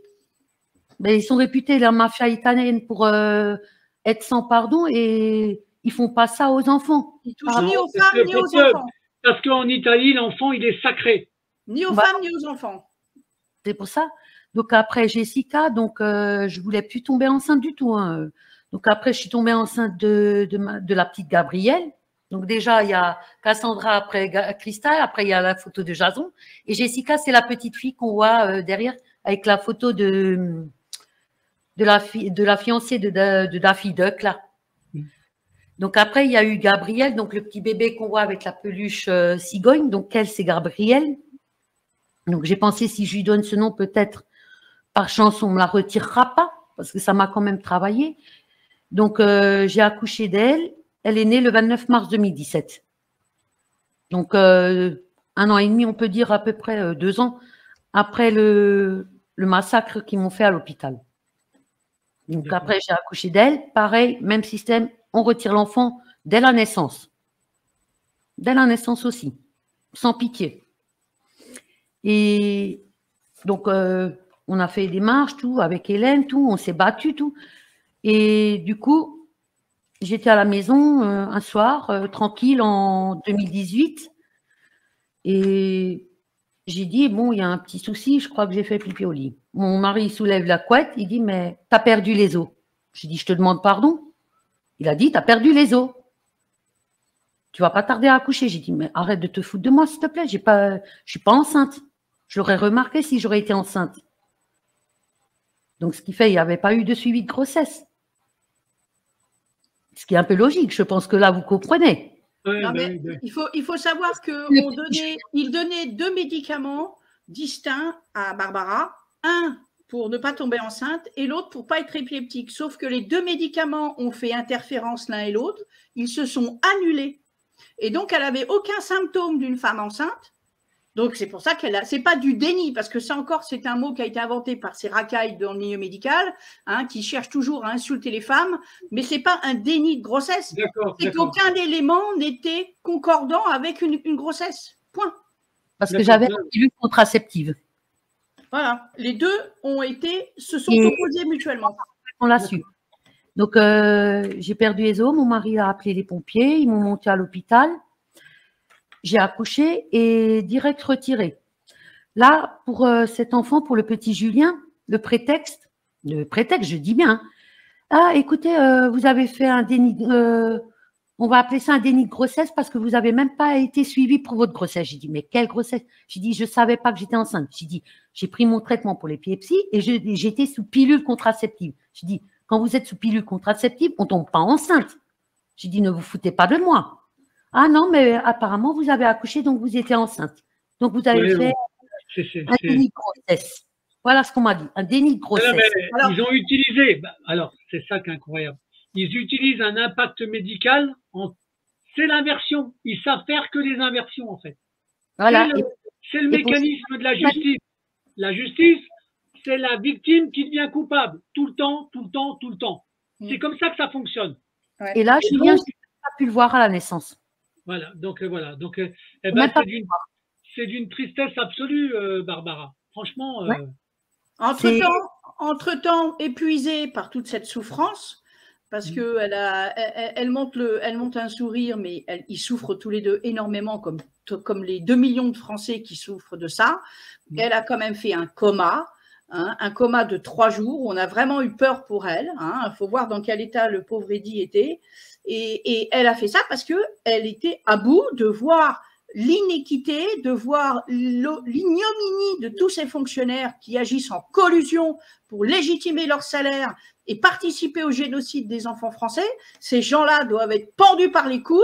Mais ils sont réputés, la mafia italienne, pour être sans pardon et ils ne font pas ça aux enfants. Ils touchent ni aux femmes ni aux enfants. Parce qu'en Italie, l'enfant, il est sacré. Ni aux femmes ni aux enfants. C'est pour ça. Donc après Jessica, donc je ne voulais plus tomber enceinte du tout. Hein. Donc après, je suis tombée enceinte de la petite Gabrielle. Donc déjà, il y a Cassandra, après Cristal, après il y a la photo de Jason. Et Jessica, c'est la petite fille qu'on voit derrière avec la photo de la fiancée de Daffy Duck, là. Donc après, il y a eu Gabrielle, donc le petit bébé qu'on voit avec la peluche cigogne. Donc elle, c'est Gabrielle. Donc j'ai pensé, si je lui donne ce nom, peut-être par chance, on ne me la retirera pas, parce que ça m'a quand même travaillé. Donc j'ai accouché d'elle. Elle est née le 29 mars 2017. Donc 1 an et demi, on peut dire à peu près 2 ans, après le massacre qu'ils m'ont fait à l'hôpital. Donc après, j'ai accouché d'elle. Pareil, même système, on retire l'enfant dès la naissance. Dès la naissance aussi, sans pitié. Et donc, on a fait des marches, tout, avec Hélène, tout, on s'est battu, tout. Et du coup, j'étais à la maison un soir, tranquille, en 2018. Et j'ai dit, bon, il y a un petit souci, je crois que j'ai fait pipi au lit. Mon mari soulève la couette, il dit, mais t'as perdu les os. J'ai dit, je te demande pardon. Il a dit, t'as perdu les os. tu vas pas tarder à accoucher. J'ai dit, mais arrête de te foutre de moi, s'il te plaît. Je suis pas enceinte. Je l'aurais remarqué si j'aurais été enceinte. Donc, ce qui fait, il n'y avait pas eu de suivi de grossesse. Ce qui est un peu logique. Je pense que là, vous comprenez. Non, mais il faut savoir qu'il donnait 2 médicaments distincts à Barbara. Un pour ne pas tomber enceinte et l'autre pour pas être épileptique. Sauf que les 2 médicaments ont fait interférence l'un et l'autre. Ils se sont annulés. Et donc, elle n'avait aucun symptôme d'une femme enceinte. Donc, c'est pour ça c'est pas du déni, parce que ça encore, c'est un mot qui a été inventé par ces racailles dans le milieu médical, qui cherchent toujours à insulter les femmes, mais c'est pas un déni de grossesse. C'est qu'aucun élément n'était concordant avec une grossesse. Point. Parce que j'avais une pilule contraceptive. Voilà. Les deux se sont opposés mutuellement. On l'a su. Donc, j'ai perdu les os. Mon mari a appelé les pompiers. Ils m'ont monté à l'hôpital. J'ai accouché et direct retiré. Là, pour cet enfant, pour le petit Julien, le prétexte, je dis bien, ah, écoutez, vous avez fait un déni, on va appeler ça un déni de grossesse parce que vous n'avez même pas été suivi pour votre grossesse. J'ai dit, mais quelle grossesse? J'ai dit, je ne savais pas que j'étais enceinte. J'ai dit, j'ai pris mon traitement pour l'épilepsie et j'étais sous pilule contraceptive. J'ai dit, quand vous êtes sous pilule contraceptive, on ne tombe pas enceinte. J'ai dit, ne vous foutez pas de moi. Ah non, mais apparemment, vous avez accouché, donc vous étiez enceinte. Donc, vous avez fait un déni de grossesse. Voilà ce qu'on m'a dit, un déni de grossesse. Alors, ils ont utilisé, alors c'est ça qui est incroyable, ils utilisent un impact médical, c'est l'inversion. Ils savent faire que les inversions, en fait. Voilà. C'est le mécanisme de la justice. La justice, c'est la victime qui devient coupable, tout le temps, tout le temps, tout le temps. C'est comme ça que ça fonctionne. Et là, je n'ai pas pu le voir à la naissance. Voilà, donc c'est d'une tristesse absolue, Barbara. Franchement. Entre-temps, épuisée par toute cette souffrance, parce que elle monte un sourire, mais ils souffrent tous les deux énormément, comme les 2 millions de Français qui souffrent de ça. Elle a quand même fait un coma. Un coma de 3 jours. On a vraiment eu peur pour elle. Il faut voir dans quel état le pauvre Eddy était. Et elle a fait ça parce qu'elle était à bout de voir l'inéquité, de voir l'ignominie de tous ces fonctionnaires qui agissent en collusion pour légitimer leur salaire et participer au génocide des enfants français. Ces gens-là doivent être pendus par les couilles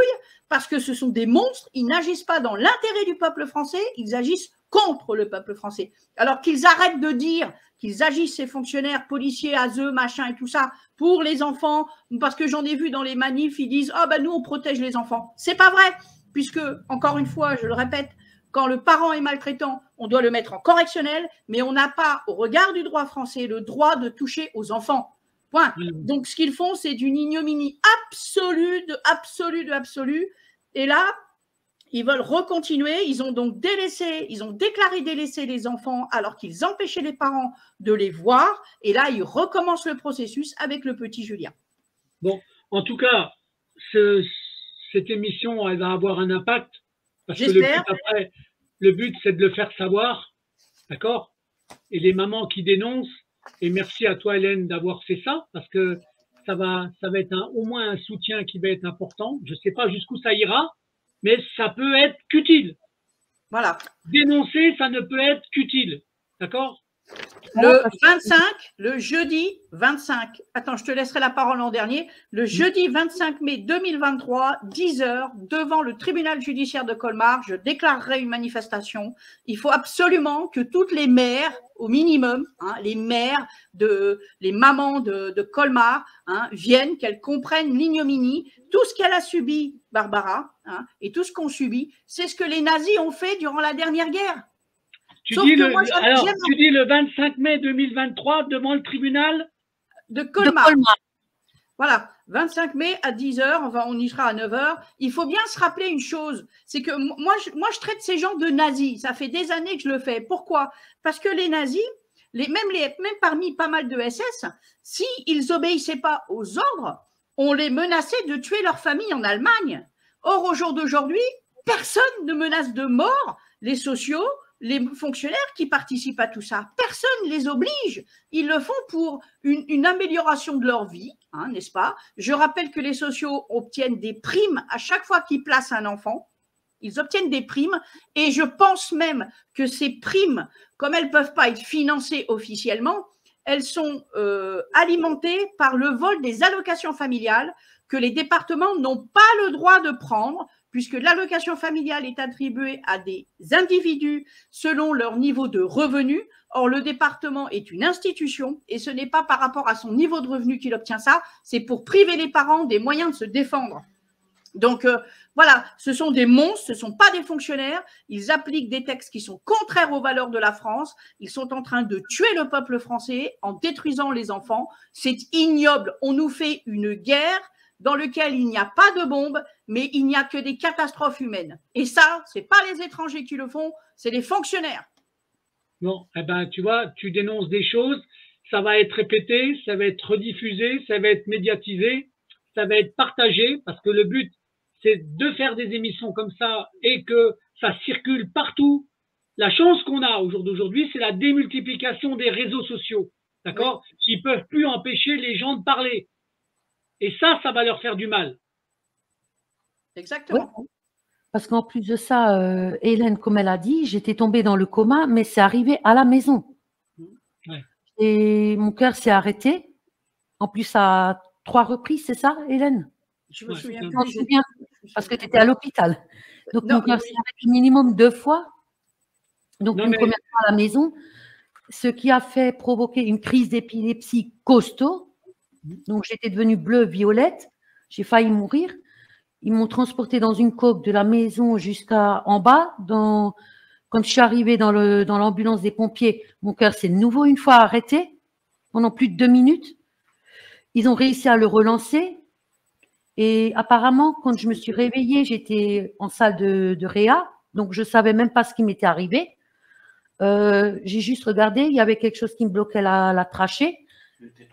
parce que ce sont des monstres. Ils n'agissent pas dans l'intérêt du peuple français, ils agissent contre le peuple français. Alors qu'ils arrêtent de dire qu'ils agissent, ces fonctionnaires, policiers, ASE, machin et tout ça, pour les enfants, parce que j'en ai vu dans les manifs, ils disent « Ah ben nous, on protège les enfants ». C'est pas vrai, puisque, encore une fois, je le répète, quand le parent est maltraitant, on doit le mettre en correctionnel, mais on n'a pas, au regard du droit français, le droit de toucher aux enfants. Point. Donc, ce qu'ils font, c'est d'une ignominie absolue, absolue. Et là, ils veulent recontinuer. Ils ont donc déclaré délaisser les enfants alors qu'ils empêchaient les parents de les voir. Et là, ils recommencent le processus avec le petit Julien. Bon, en tout cas, cette émission, elle va avoir un impact. Parce que le but, c'est de le faire savoir. D'accord? Et les mamans qui dénoncent, et merci à toi, Hélène, d'avoir fait ça, parce que ça va être au moins un soutien qui va être important. Je ne sais pas jusqu'où ça ira, mais ça peut être qu'utile. Voilà. Dénoncer, ça ne peut être qu'utile. D'accord? Le jeudi 25, attends, je te laisserai la parole l'an dernier, le jeudi 25 mai 2023, 10h, devant le tribunal judiciaire de Colmar, je déclarerai une manifestation. Il faut absolument que toutes les mères, au minimum, les mères, les mamans de Colmar, viennent, qu'elles comprennent l'ignominie. Tout ce qu'elle a subi, Barbara, et tout ce qu'on subit, c'est ce que les nazis ont fait durant la dernière guerre. Tu dis le 25 mai 2023 devant le tribunal de Colmar. Voilà, 25 mai à 10h, on y sera à 9h. Il faut bien se rappeler une chose, c'est que moi, je traite ces gens de nazis. Ça fait des années que je le fais. Pourquoi? Parce que les nazis, même parmi pas mal de SS, s'ils n'obéissaient pas aux ordres, on les menaçait de tuer leur famille en Allemagne. Or, au jour d'aujourd'hui, personne ne menace de mort les sociaux les fonctionnaires qui participent à tout ça. Personne ne les oblige. Ils le font pour une amélioration de leur vie, hein, n'est-ce pas? Je rappelle que les sociaux obtiennent des primes à chaque fois qu'ils placent un enfant. Ils obtiennent des primes et je pense même que ces primes, comme elles ne peuvent pas être financées officiellement, elles sont alimentées par le vol des allocations familiales que les départements n'ont pas le droit de prendre, puisque l'allocation familiale est attribuée à des individus selon leur niveau de revenu. Or, le département est une institution et ce n'est pas par rapport à son niveau de revenu qu'il obtient ça, c'est pour priver les parents des moyens de se défendre. Donc, voilà, ce sont des monstres, ce ne sont pas des fonctionnaires. Ils appliquent des textes qui sont contraires aux valeurs de la France. Ils sont en train de tuer le peuple français en détruisant les enfants. C'est ignoble. On nous fait une guerre dans laquelle il n'y a pas de bombes, mais il n'y a que des catastrophes humaines. Et ça, ce n'est pas les étrangers qui le font, c'est les fonctionnaires. Bon, eh ben, tu vois, tu dénonces des choses, ça va être répété, ça va être rediffusé, ça va être médiatisé, ça va être partagé, parce que le but, c'est de faire des émissions comme ça et que ça circule partout. La chance qu'on a au jour d'aujourd'hui, c'est la démultiplication des réseaux sociaux, d'accord? Oui. Qui ne peuvent plus empêcher les gens de parler. Et ça va leur faire du mal. Exactement. Oui. Parce qu'en plus de ça, Hélène, comme elle a dit, j'étais tombée dans le coma, mais c'est arrivé à la maison. Ouais. Et mon cœur s'est arrêté. En plus, à 3 reprises, c'est ça, Hélène? Je me souviens bien, parce que tu étais à l'hôpital. Donc, mon cœur s'est arrêté minimum 2 fois. Donc, une première fois à la maison, ce qui a fait provoquer une crise d'épilepsie costaud. Donc, j'étais devenue bleu-violette. J'ai failli mourir. Ils m'ont transportée dans une coque de la maison jusqu'en bas. Quand je suis arrivée dans l'ambulance des pompiers, mon cœur s'est de nouveau une fois arrêté pendant plus de 2 minutes. Ils ont réussi à le relancer. Et apparemment, quand je me suis réveillée, j'étais en salle de réa. Donc, je ne savais même pas ce qui m'était arrivé. J'ai juste regardé. Il y avait quelque chose qui me bloquait la trachée.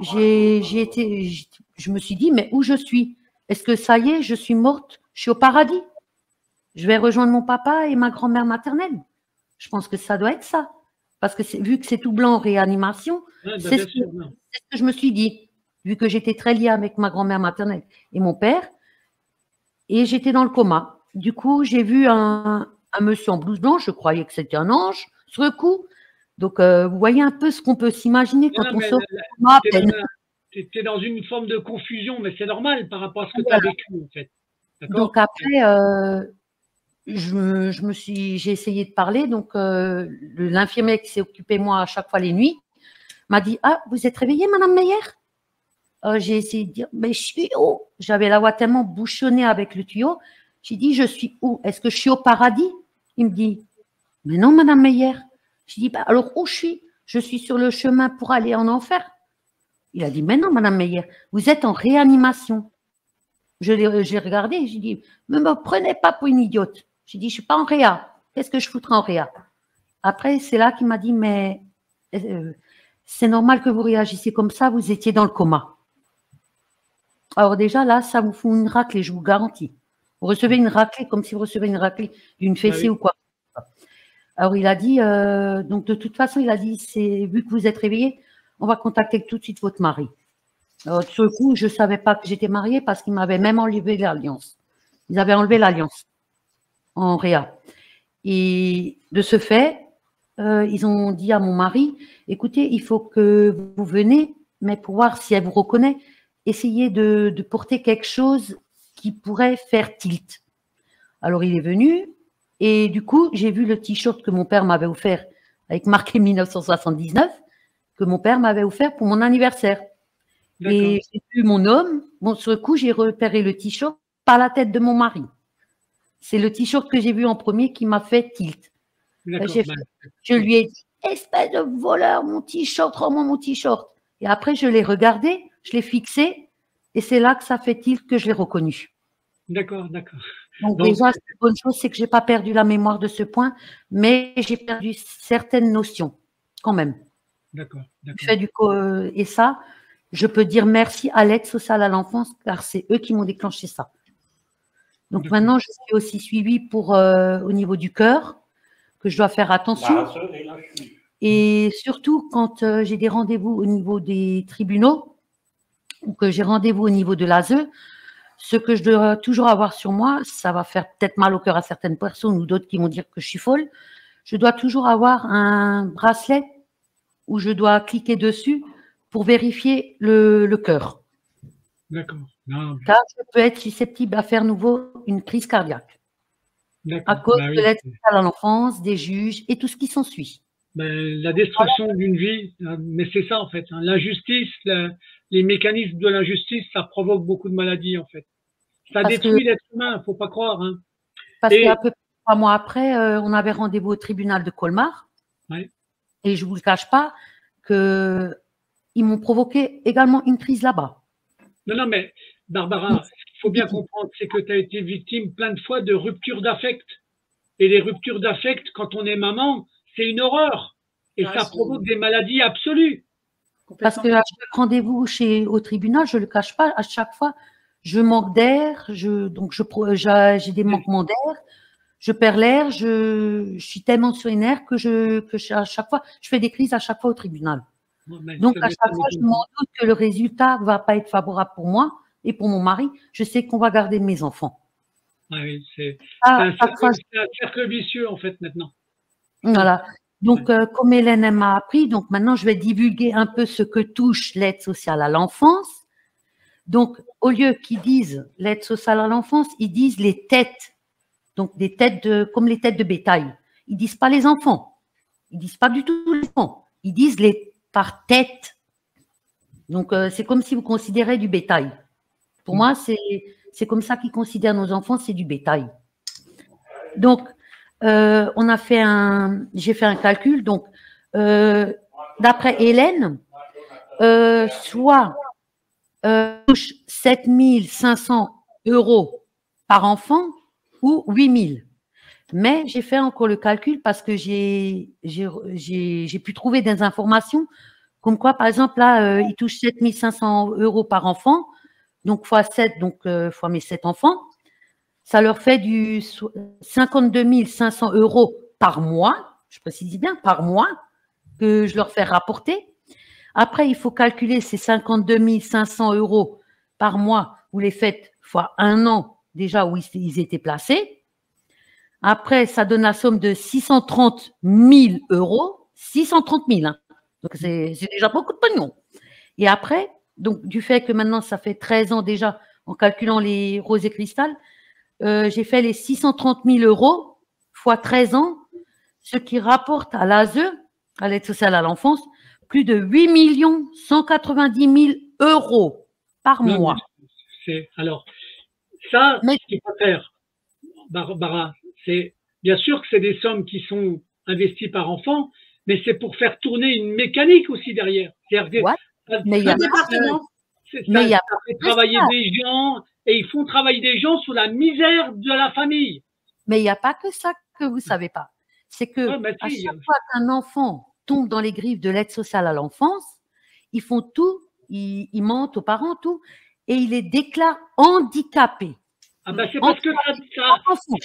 Je me suis dit, mais où je suis? Est-ce que ça y est, je suis morte? Je suis au paradis? Je vais rejoindre mon papa et ma grand-mère maternelle? Je pense que ça doit être ça. Parce que vu que c'est tout blanc en réanimation, c'est ce que je me suis dit, vu que j'étais très liée avec ma grand-mère maternelle et mon père, et j'étais dans le coma. Du coup, j'ai vu un monsieur en blouse blanche, je croyais que c'était un ange, sur le coup. Donc, vous voyez un peu ce qu'on peut s'imaginer quand on sort du coma à peine. Tu es dans une forme de confusion, mais c'est normal par rapport à ce que tu as vécu, en fait. Donc après, j'ai essayé de parler. Donc, l'infirmière qui s'est occupée de moi à chaque fois les nuits m'a dit, ah, vous êtes réveillée, Madame Meyer? J'ai essayé de dire, mais je suis où? J'avais la voix tellement bouchonnée avec le tuyau. J'ai dit, je suis où? Est-ce que je suis au paradis? Il me dit, mais non, Madame Meyer. J'ai dit, bah, alors où je suis? Je suis sur le chemin pour aller en enfer. Il a dit, mais non, Madame Meyer, vous êtes en réanimation. J'ai regardé, j'ai dit, ne me prenez pas pour une idiote. J'ai dit, je ne suis pas en réa. Qu'est-ce que je foutrais en réa? Après, c'est là qu'il m'a dit, mais c'est normal que vous réagissiez comme ça, vous étiez dans le coma. Alors déjà, là, ça vous fout une raclée, je vous garantis. Vous recevez une raclée comme si vous recevez une raclée d'une fessée ou quoi. Alors, il a dit, donc de toute façon, il a dit, vu que vous êtes réveillé, on va contacter tout de suite votre mari. Alors, sur le coup, je ne savais pas que j'étais mariée parce qu'ils m'avaient même enlevé l'alliance. Ils avaient enlevé l'alliance en réa. Et de ce fait, ils ont dit à mon mari, écoutez, il faut que vous venez, mais pour voir si elle vous reconnaît, essayez de porter quelque chose qui pourrait faire tilt. Alors, il est venu et du coup, j'ai vu le t-shirt que mon père m'avait offert avec marqué 1979, que mon père m'avait offert pour mon anniversaire. Et j'ai vu mon homme. Bon, sur le coup, j'ai repéré le t-shirt par la tête de mon mari. C'est le t-shirt que j'ai vu en premier qui m'a fait tilt. Je lui ai dit, espèce de voleur, mon t-shirt, rends-moi mon t-shirt. Et après, je l'ai regardé, je l'ai fixé, et c'est là que ça fait tilt que je l'ai reconnu. D'accord, d'accord. Donc déjà, la bonne chose, c'est que je n'ai pas perdu la mémoire de ce point, mais j'ai perdu certaines notions, quand même. D'accord. Et ça, je peux dire merci à l'aide sociale à l'enfance, car c'est eux qui m'ont déclenché ça. Donc maintenant, je suis aussi suivie au niveau du cœur, que je dois faire attention. La sœur et la fille. Et surtout, quand j'ai des rendez-vous au niveau des tribunaux, ou que j'ai rendez-vous au niveau de l'ASE, ce que je dois toujours avoir sur moi, ça va faire peut-être mal au cœur à certaines personnes ou d'autres qui vont dire que je suis folle, je dois toujours avoir un bracelet où je dois cliquer dessus pour vérifier le cœur. D'accord. Car je peux être susceptible à faire nouveau une crise cardiaque. À cause oui. de l'aide sociale à l'enfance, des juges et tout ce qui s'ensuit. La destruction d'une vie, mais c'est ça en fait. Hein. L'injustice, les mécanismes de l'injustice, ça provoque beaucoup de maladies en fait. Ça détruit l'être humain, il ne faut pas croire. Hein. Parce qu'à peu près 3 mois après, on avait rendez-vous au tribunal de Colmar. Ouais. Et je ne vous le cache pas qu'ils m'ont provoqué également une crise là-bas. Non, mais Barbara, ce qu'il faut bien comprendre, c'est que tu as été victime plein de fois de ruptures d'affect. Et les ruptures d'affect, quand on est maman, c'est une horreur. Et ça provoque des maladies absolues. Parce qu'à chaque rendez-vous au tribunal, je ne le cache pas, à chaque fois, je manque d'air, j'ai des manquements d'air, je perds l'air, je suis tellement sur les nerfs que à chaque fois, je fais des crises à chaque fois au tribunal. Donc, à chaque fois, je me doute que le résultat ne va pas être favorable pour moi et pour mon mari. Je sais qu'on va garder mes enfants. Oui, c'est un cercle vicieux, en fait, maintenant. Voilà. Donc, comme Hélène m'a appris, donc maintenant, je vais divulguer un peu ce que touche l'aide sociale à l'enfance. Donc, au lieu qu'ils disent l'aide sociale à l'enfance, ils disent les têtes. Donc, des têtes comme les têtes de bétail. Ils ne disent pas les enfants. Ils ne disent pas du tout les enfants. Ils disent par tête. Donc, c'est comme si vous considérez du bétail. Pour moi, c'est comme ça qu'ils considèrent nos enfants, c'est du bétail. Donc, j'ai fait un calcul. Donc, d'après Hélène, soit touche 7 500 € par enfant ou 8 000. Mais j'ai fait encore le calcul parce que j'ai pu trouver des informations comme quoi, par exemple, là, ils touchent 7 500 € par enfant, donc fois 7, donc fois mes 7 enfants. Ça leur fait du 52 500 € par mois, je précise bien, par mois, que je leur fais rapporter. Après, il faut calculer ces 52 500 € par mois, vous les faites fois 1 an déjà où ils étaient placés. Après, ça donne la somme de 630 000 €. 630 000, hein. Donc, c'est déjà beaucoup de pognon. Et après, donc, du fait que maintenant, ça fait 13 ans déjà, en calculant les roses et cristal, j'ai fait les 630 000 € fois 13 ans, ce qui rapporte à l'ASE, à l'aide sociale à l'enfance, plus de 8 190 000 € par mois. Alors, ça, ce qu'il faut faire, Barbara, c'est bien sûr que c'est des sommes qui sont investies par enfant, mais c'est pour faire tourner une mécanique aussi derrière. Mais il y a ça fait travailler des gens, et ils font travailler des gens sous la misère de la famille. Mais il n'y a pas que ça que vous ne savez pas. C'est que à chaque fois qu'un enfant tombe dans les griffes de l'aide sociale à l'enfance, ils font tout, ils mentent aux parents, tout, et ils les déclarent handicapés. Ah ben c'est parce que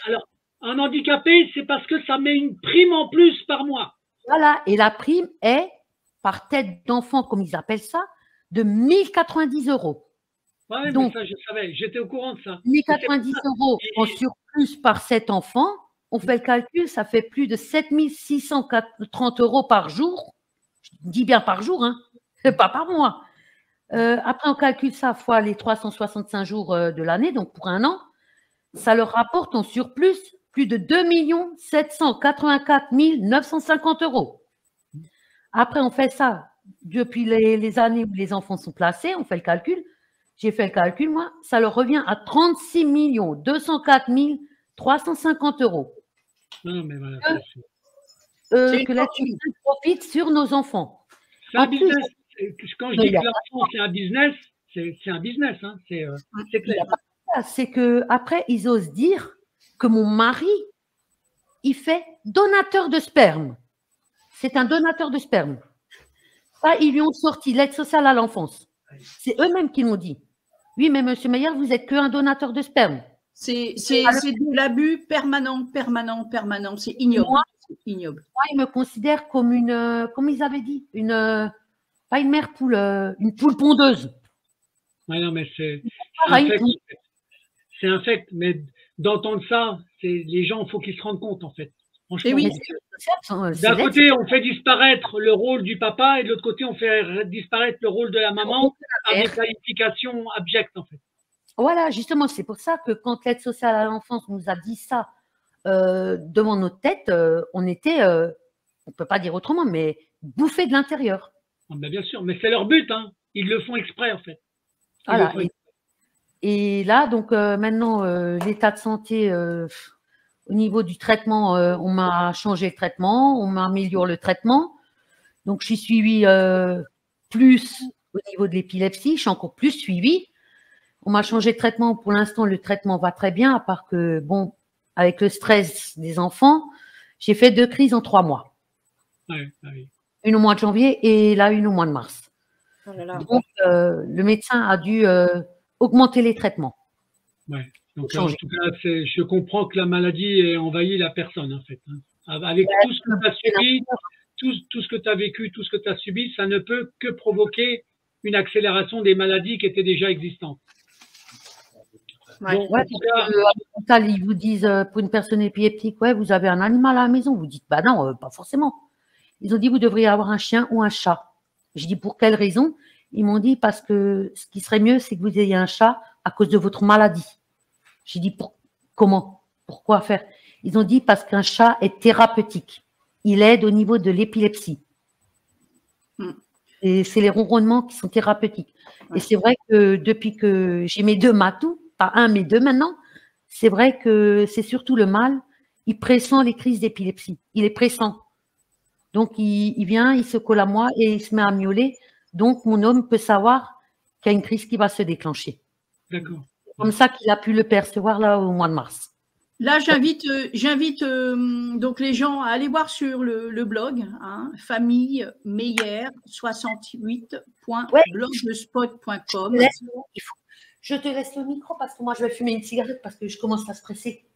alors, un handicapé, c'est parce que ça met une prime en plus par mois. Voilà, et la prime est, par tête d'enfant, comme ils appellent ça, de 1 090 €. Oui, donc, mais ça, je savais, j'étais au courant de ça. 1 090 € en surplus par 7 enfants, on fait le calcul, ça fait plus de 7 630 € par jour. Je dis bien par jour, hein, pas par mois. Après, on calcule ça fois les 365 jours de l'année, donc pour 1 an, ça leur rapporte en surplus plus de 2 784 950 €. Après, on fait ça depuis les années où les enfants sont placés, on fait le calcul. J'ai fait le calcul, moi, ça leur revient à 36 204 350 €. Non, mais voilà. Que là-dessus profite sur nos enfants. C'est un business. Quand je dis que l'enfant, c'est un business, c'est un business, hein. C'est clair. C'est qu'après, ils osent dire que mon mari, il fait donateur de sperme. C'est un donateur de sperme. Ça, ils lui ont sorti l'aide sociale à l'enfance. C'est eux-mêmes qui l'ont dit. Oui, mais monsieur Meyer, vous n'êtes qu'un donateur de sperme. C'est de l'abus permanent. C'est ignorant. ignoble. Moi, ils me considèrent comme une, comme ils avaient dit, pas une mère poule, une poule pondeuse. Ouais, non, mais c'est Pareil, un fait. C'est un fait. Mais d'entendre ça, les gens, il faut qu'ils se rendent compte, en fait. Franchement, Et oui. d'un côté, on fait disparaître le rôle du papa et de l'autre côté, on fait disparaître le rôle de la maman par des qualifications abjectes, en fait. Voilà, justement, c'est pour ça que quand l'aide sociale à l'enfance nous a dit ça devant notre tête, on était, on ne peut pas dire autrement, mais bouffé de l'intérieur. Ah, ben bien sûr, mais c'est leur but, hein. Ils le font exprès, en fait. Voilà. Et là, donc maintenant, l'état de santé, au niveau du traitement, on m'a changé le traitement, on m'améliore le traitement. Donc, je suis suivie plus au niveau de l'épilepsie, je suis encore plus suivie. On m'a changé de traitement. Pour l'instant, le traitement va très bien, à part que, bon, avec le stress des enfants, j'ai fait 2 crises en 3 mois. Ouais, oui. Une au mois de janvier et là, une au mois de mars. Oh là là. Donc, le médecin a dû augmenter les traitements. Ouais. Donc, en tout cas, je comprends que la maladie ait envahi la personne, en fait. Hein. Avec tout ce que tu as subi, tout ce que tu as vécu, tout ce que tu as subi, ça ne peut que provoquer une accélération des maladies qui étaient déjà existantes. Ouais. Bon, Ouais, en tout cas, l'hôpital, ils vous disent, pour une personne épileptique, ouais, vous avez un animal à la maison. Vous dites, bah non, pas forcément. Ils ont dit, vous devriez avoir un chien ou un chat. Je dis, pour quelle raison? Ils m'ont dit, parce que ce qui serait mieux, c'est que vous ayez un chat à cause de votre maladie. J'ai dit, comment? Pourquoi faire? Ils ont dit, parce qu'un chat est thérapeutique. Il aide au niveau de l'épilepsie. Et c'est les ronronnements qui sont thérapeutiques. Et c'est vrai que depuis que j'ai mes 2 matous, pas un, mais 2 maintenant, c'est vrai que c'est surtout le mâle, il pressent les crises d'épilepsie. Il est pressant. Donc, il vient, il se colle à moi et il se met à miauler. Donc, mon homme peut savoir qu'il y a une crise qui va se déclencher. d'accord. C'est comme ça qu'il a pu le percevoir là au mois de mars. Là, j'invite donc les gens à aller voir sur le blog, hein, famillemeillère68.blogspot.com. Je te laisse le micro parce que moi, je vais fumer une cigarette parce que je commence à stresser.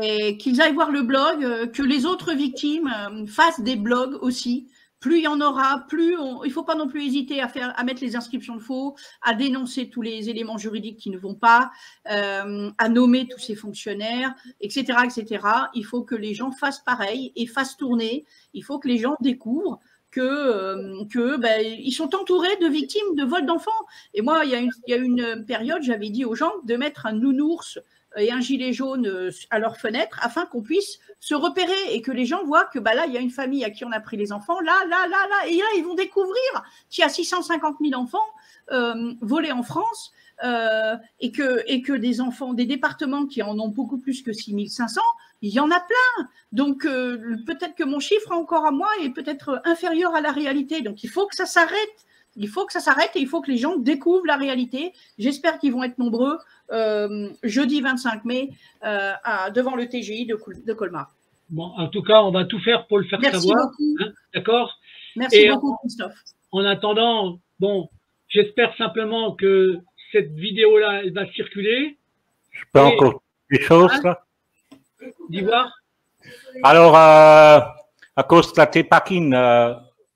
Et qu'ils aillent voir le blog, que les autres victimes fassent des blogs aussi. Plus il y en aura, il ne faut pas non plus hésiter à mettre les inscriptions de faux, à dénoncer tous les éléments juridiques qui ne vont pas, à nommer tous ces fonctionnaires, etc., etc. Il faut que les gens fassent pareil et fassent tourner. Il faut que les gens découvrent ils sont entourés de victimes de vol d'enfants. Et moi, il y a une période, j'avais dit aux gens de mettre un nounours et un gilet jaune à leur fenêtre afin qu'on puisse se repérer et que les gens voient que là, il y a une famille à qui on a pris les enfants, là, et là, ils vont découvrir qu'il y a 650 000 enfants volés en France et que des enfants, des départements qui en ont beaucoup plus que 6 500, il y en a plein. Donc, peut-être que mon chiffre encore à moi est peut-être inférieur à la réalité. Donc, il faut que ça s'arrête. Il faut que ça s'arrête et il faut que les gens découvrent la réalité. J'espère qu'ils vont être nombreux jeudi 25 mai devant le TGI de Colmar. Bon, en tout cas, on va tout faire pour le faire Merci savoir. beaucoup. Hein, d'accord? Merci beaucoup, Christophe. En attendant, bon, j'espère simplement que cette vidéo-là, elle va circuler. Je peux encore des choses, là? D'y voir? Alors, à cause de la tépakine,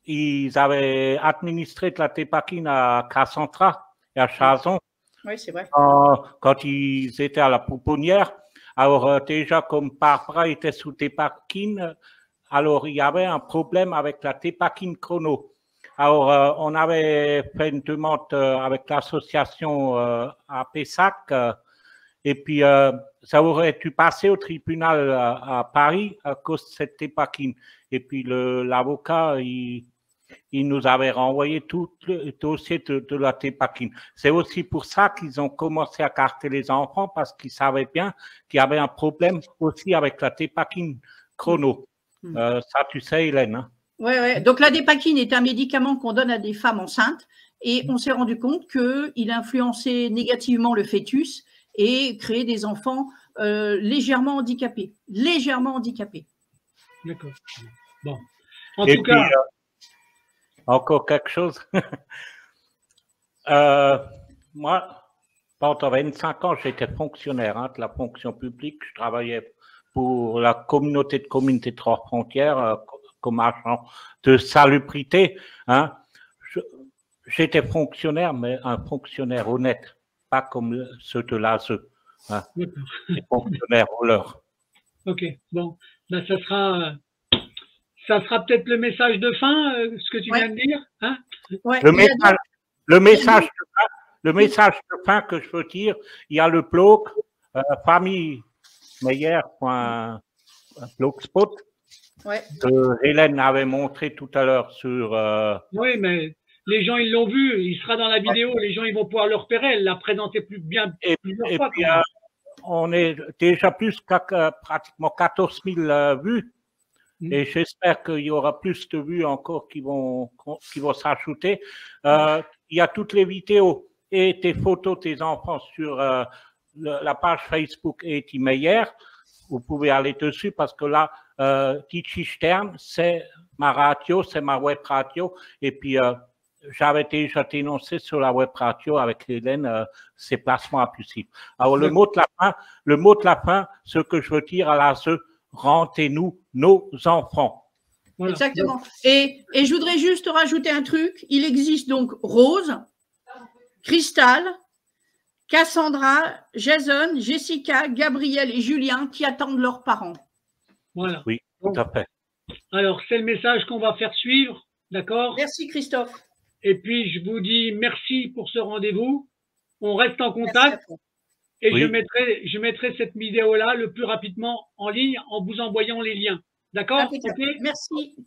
ils avaient administré de la tépakine à Cassantra et à Chazon. Oui, c'est vrai. Quand ils étaient à la pouponnière. Alors, déjà, comme Barbara était sous tépakine, alors il y avait un problème avec la tépakine chrono. Alors, on avait fait une demande avec l'association à Pessac, et puis ça aurait dû passer au tribunal à Paris à cause de cette tépakine. Et puis l'avocat, il nous avait renvoyé tout le dossier de la tépakine. C'est aussi pour ça qu'ils ont commencé à carter les enfants, parce qu'ils savaient bien qu'il y avait un problème aussi avec la tépakine chrono. Ça, tu sais, Hélène. Hein? Oui. Donc, la dépakine est un médicament qu'on donne à des femmes enceintes et on s'est rendu compte qu'il influençait négativement le fœtus et créait des enfants légèrement handicapés. Légèrement handicapés. D'accord. Bon. En et tout puis, cas. Encore quelque chose. Moi, pendant 25 ans, j'étais fonctionnaire de la fonction publique. Je travaillais pour la communauté de communes des Trois Frontières comme agent de salubrité. Hein. J'étais fonctionnaire, mais un fonctionnaire honnête, pas comme ceux de l'ASE. Hein. Des fonctionnaires voleurs. Ok, bon, ben, ça sera peut-être le message de fin, ce que tu viens de dire. Hein, le message de fin que je veux dire, il y a le blog famillemeyer.blogspot que Hélène avait montré tout à l'heure sur. Oui, mais les gens ils l'ont vu, il sera dans la vidéo, les gens ils vont pouvoir le repérer. Elle l'a présenté plusieurs fois. Puis, on est déjà plus qu'à pratiquement 14 000 vues. Et j'espère qu'il y aura plus de vues encore qui vont s'ajouter. Il y a toutes les vidéos et des photos des enfants sur la page Facebook Eti Meyer. Vous pouvez aller dessus parce que là, Tichy Stern, c'est ma radio, c'est ma web radio. Et puis, j'avais déjà dénoncé sur la web radio avec Hélène ces placements abusifs. Alors, le mot de la fin, ce que je veux dire à l'ASE, rendez-nous nos enfants. Voilà. Exactement. Et je voudrais juste rajouter un truc. Il existe donc Rose, Cristal, Cassandra, Jason, Jessica, Gabriel et Julien qui attendent leurs parents. Voilà. Oui, tout à fait. Alors, c'est le message qu'on va faire suivre. D'accord? Merci Christophe. Et puis, je vous dis merci pour ce rendez-vous. On reste en contact. Et je mettrai cette vidéo-là le plus rapidement en ligne en vous envoyant les liens. D'accord? Okay. Merci.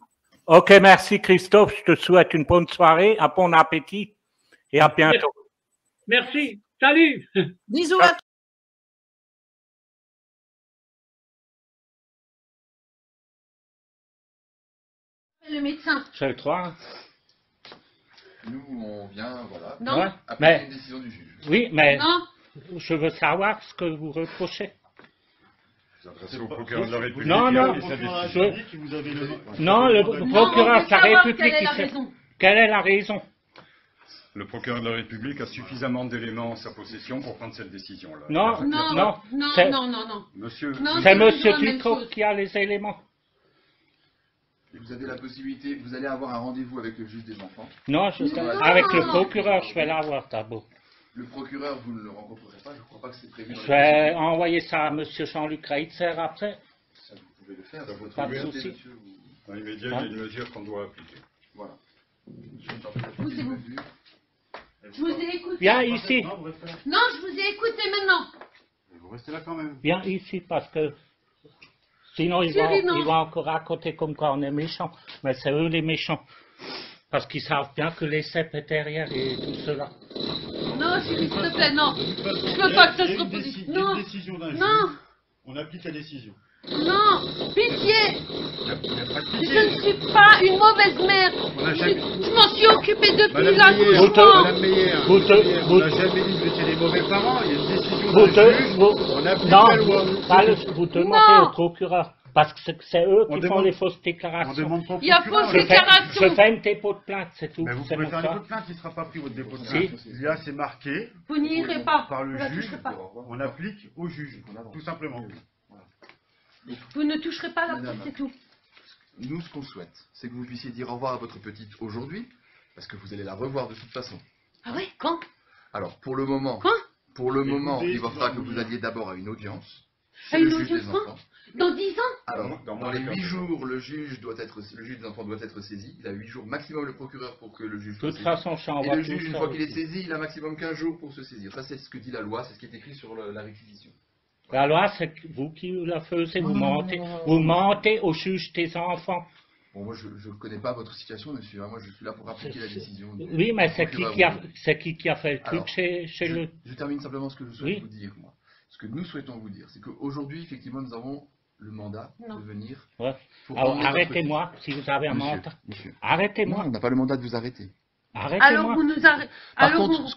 Ok, merci Christophe. Je te souhaite une bonne soirée, un bon appétit et à bientôt. Merci. Salut. Bisous à tous. Le médecin. C'est le 3. Nous, on vient, voilà. Non. Ouais, après une décision du juge. Oui, mais non. Je veux savoir ce que vous reprochez. Vous adressez au procureur de la République. Non, non. Non, le procureur de la République. Quelle est la raison? Le procureur de la République a suffisamment d'éléments en sa possession pour prendre cette décision-là. Non, non. Monsieur, c'est Monsieur Ducrot qui a les éléments. Vous avez la possibilité, vous allez avoir un rendez-vous avec le juge des enfants. Non, avec le procureur, je vais l'avoir d'abord. Le procureur, vous ne le rencontrerez pas, je ne crois pas que c'est prévu. Je vais envoyer ça à M. Jean-Luc Reitzer après. Ça, vous pouvez le faire. Pas de souci. Dans l'immédiat, il y a une mesure qu'on doit appliquer. Voilà. Je vous ai écouté. Viens ici. Non, je vous ai écouté maintenant. Vous restez là quand même. Viens ici parce que sinon ils vont encore raconter comme quoi on est méchants. Mais c'est eux les méchants. Parce qu'ils savent bien que les CEP est derrière et tout cela. Non, s'il te plaît, non. Je veux pas que ça se reproduise. Non. Une décision d'un juge. Non. On applique la décision. Non, pitié. Je ne suis pas une mauvaise mère. Je m'en suis occupée depuis l'accouchement. Madame Meyer, on n'a jamais dit que vous étiez des mauvais parents. Il y a une décision d'un juge. On applique la loi. Vous demandez au procureur. Parce que c'est eux qui font les fausses déclarations. Il y a fausses déclarations. Je fais une dépôt de plainte, c'est tout. Mais vous pouvez faire un dépôt de plainte, il ne sera pas pris votre dépôt de plainte. Si. Là, c'est marqué. Vous n'irez pas. Par le juge, on applique au juge, tout simplement. Vous ne toucherez pas la porte, c'est tout. Nous, ce qu'on souhaite, c'est que vous puissiez dire au revoir à votre petite aujourd'hui, parce que vous allez la revoir de toute façon. Ah ouais, quand? Alors, pour le moment, il va falloir que vous alliez d'abord à une audience. À une audience quand? Dans 10 ans? Alors, dans les 8 jours, le juge des enfants doit être saisi. Il a 8 jours maximum le procureur pour que le juge soit saisi. De toute façon, et le juge, une fois qu'il est saisi, il a maximum 15 jours pour se saisir. Ça, c'est ce que dit la loi, c'est ce qui est écrit sur la réquisition. La loi, c'est vous qui la faisiez, vous mentez au juge des enfants. Bon, moi, je ne connais pas votre situation, monsieur. Moi, je suis là pour appliquer la décision. Oui, mais c'est qui qui a fait le truc chez le... Je termine simplement ce que je souhaite vous dire, moi. Ce que nous souhaitons vous dire, c'est qu'aujourd'hui, effectivement, nous avons le mandat de venir. Ouais. Alors, arrêtez-moi si vous avez un mandat. Arrêtez-moi. Non, on n'a pas le mandat de vous arrêter. Arrêtez-moi. Alors, vous nous arrêtez. Par contre,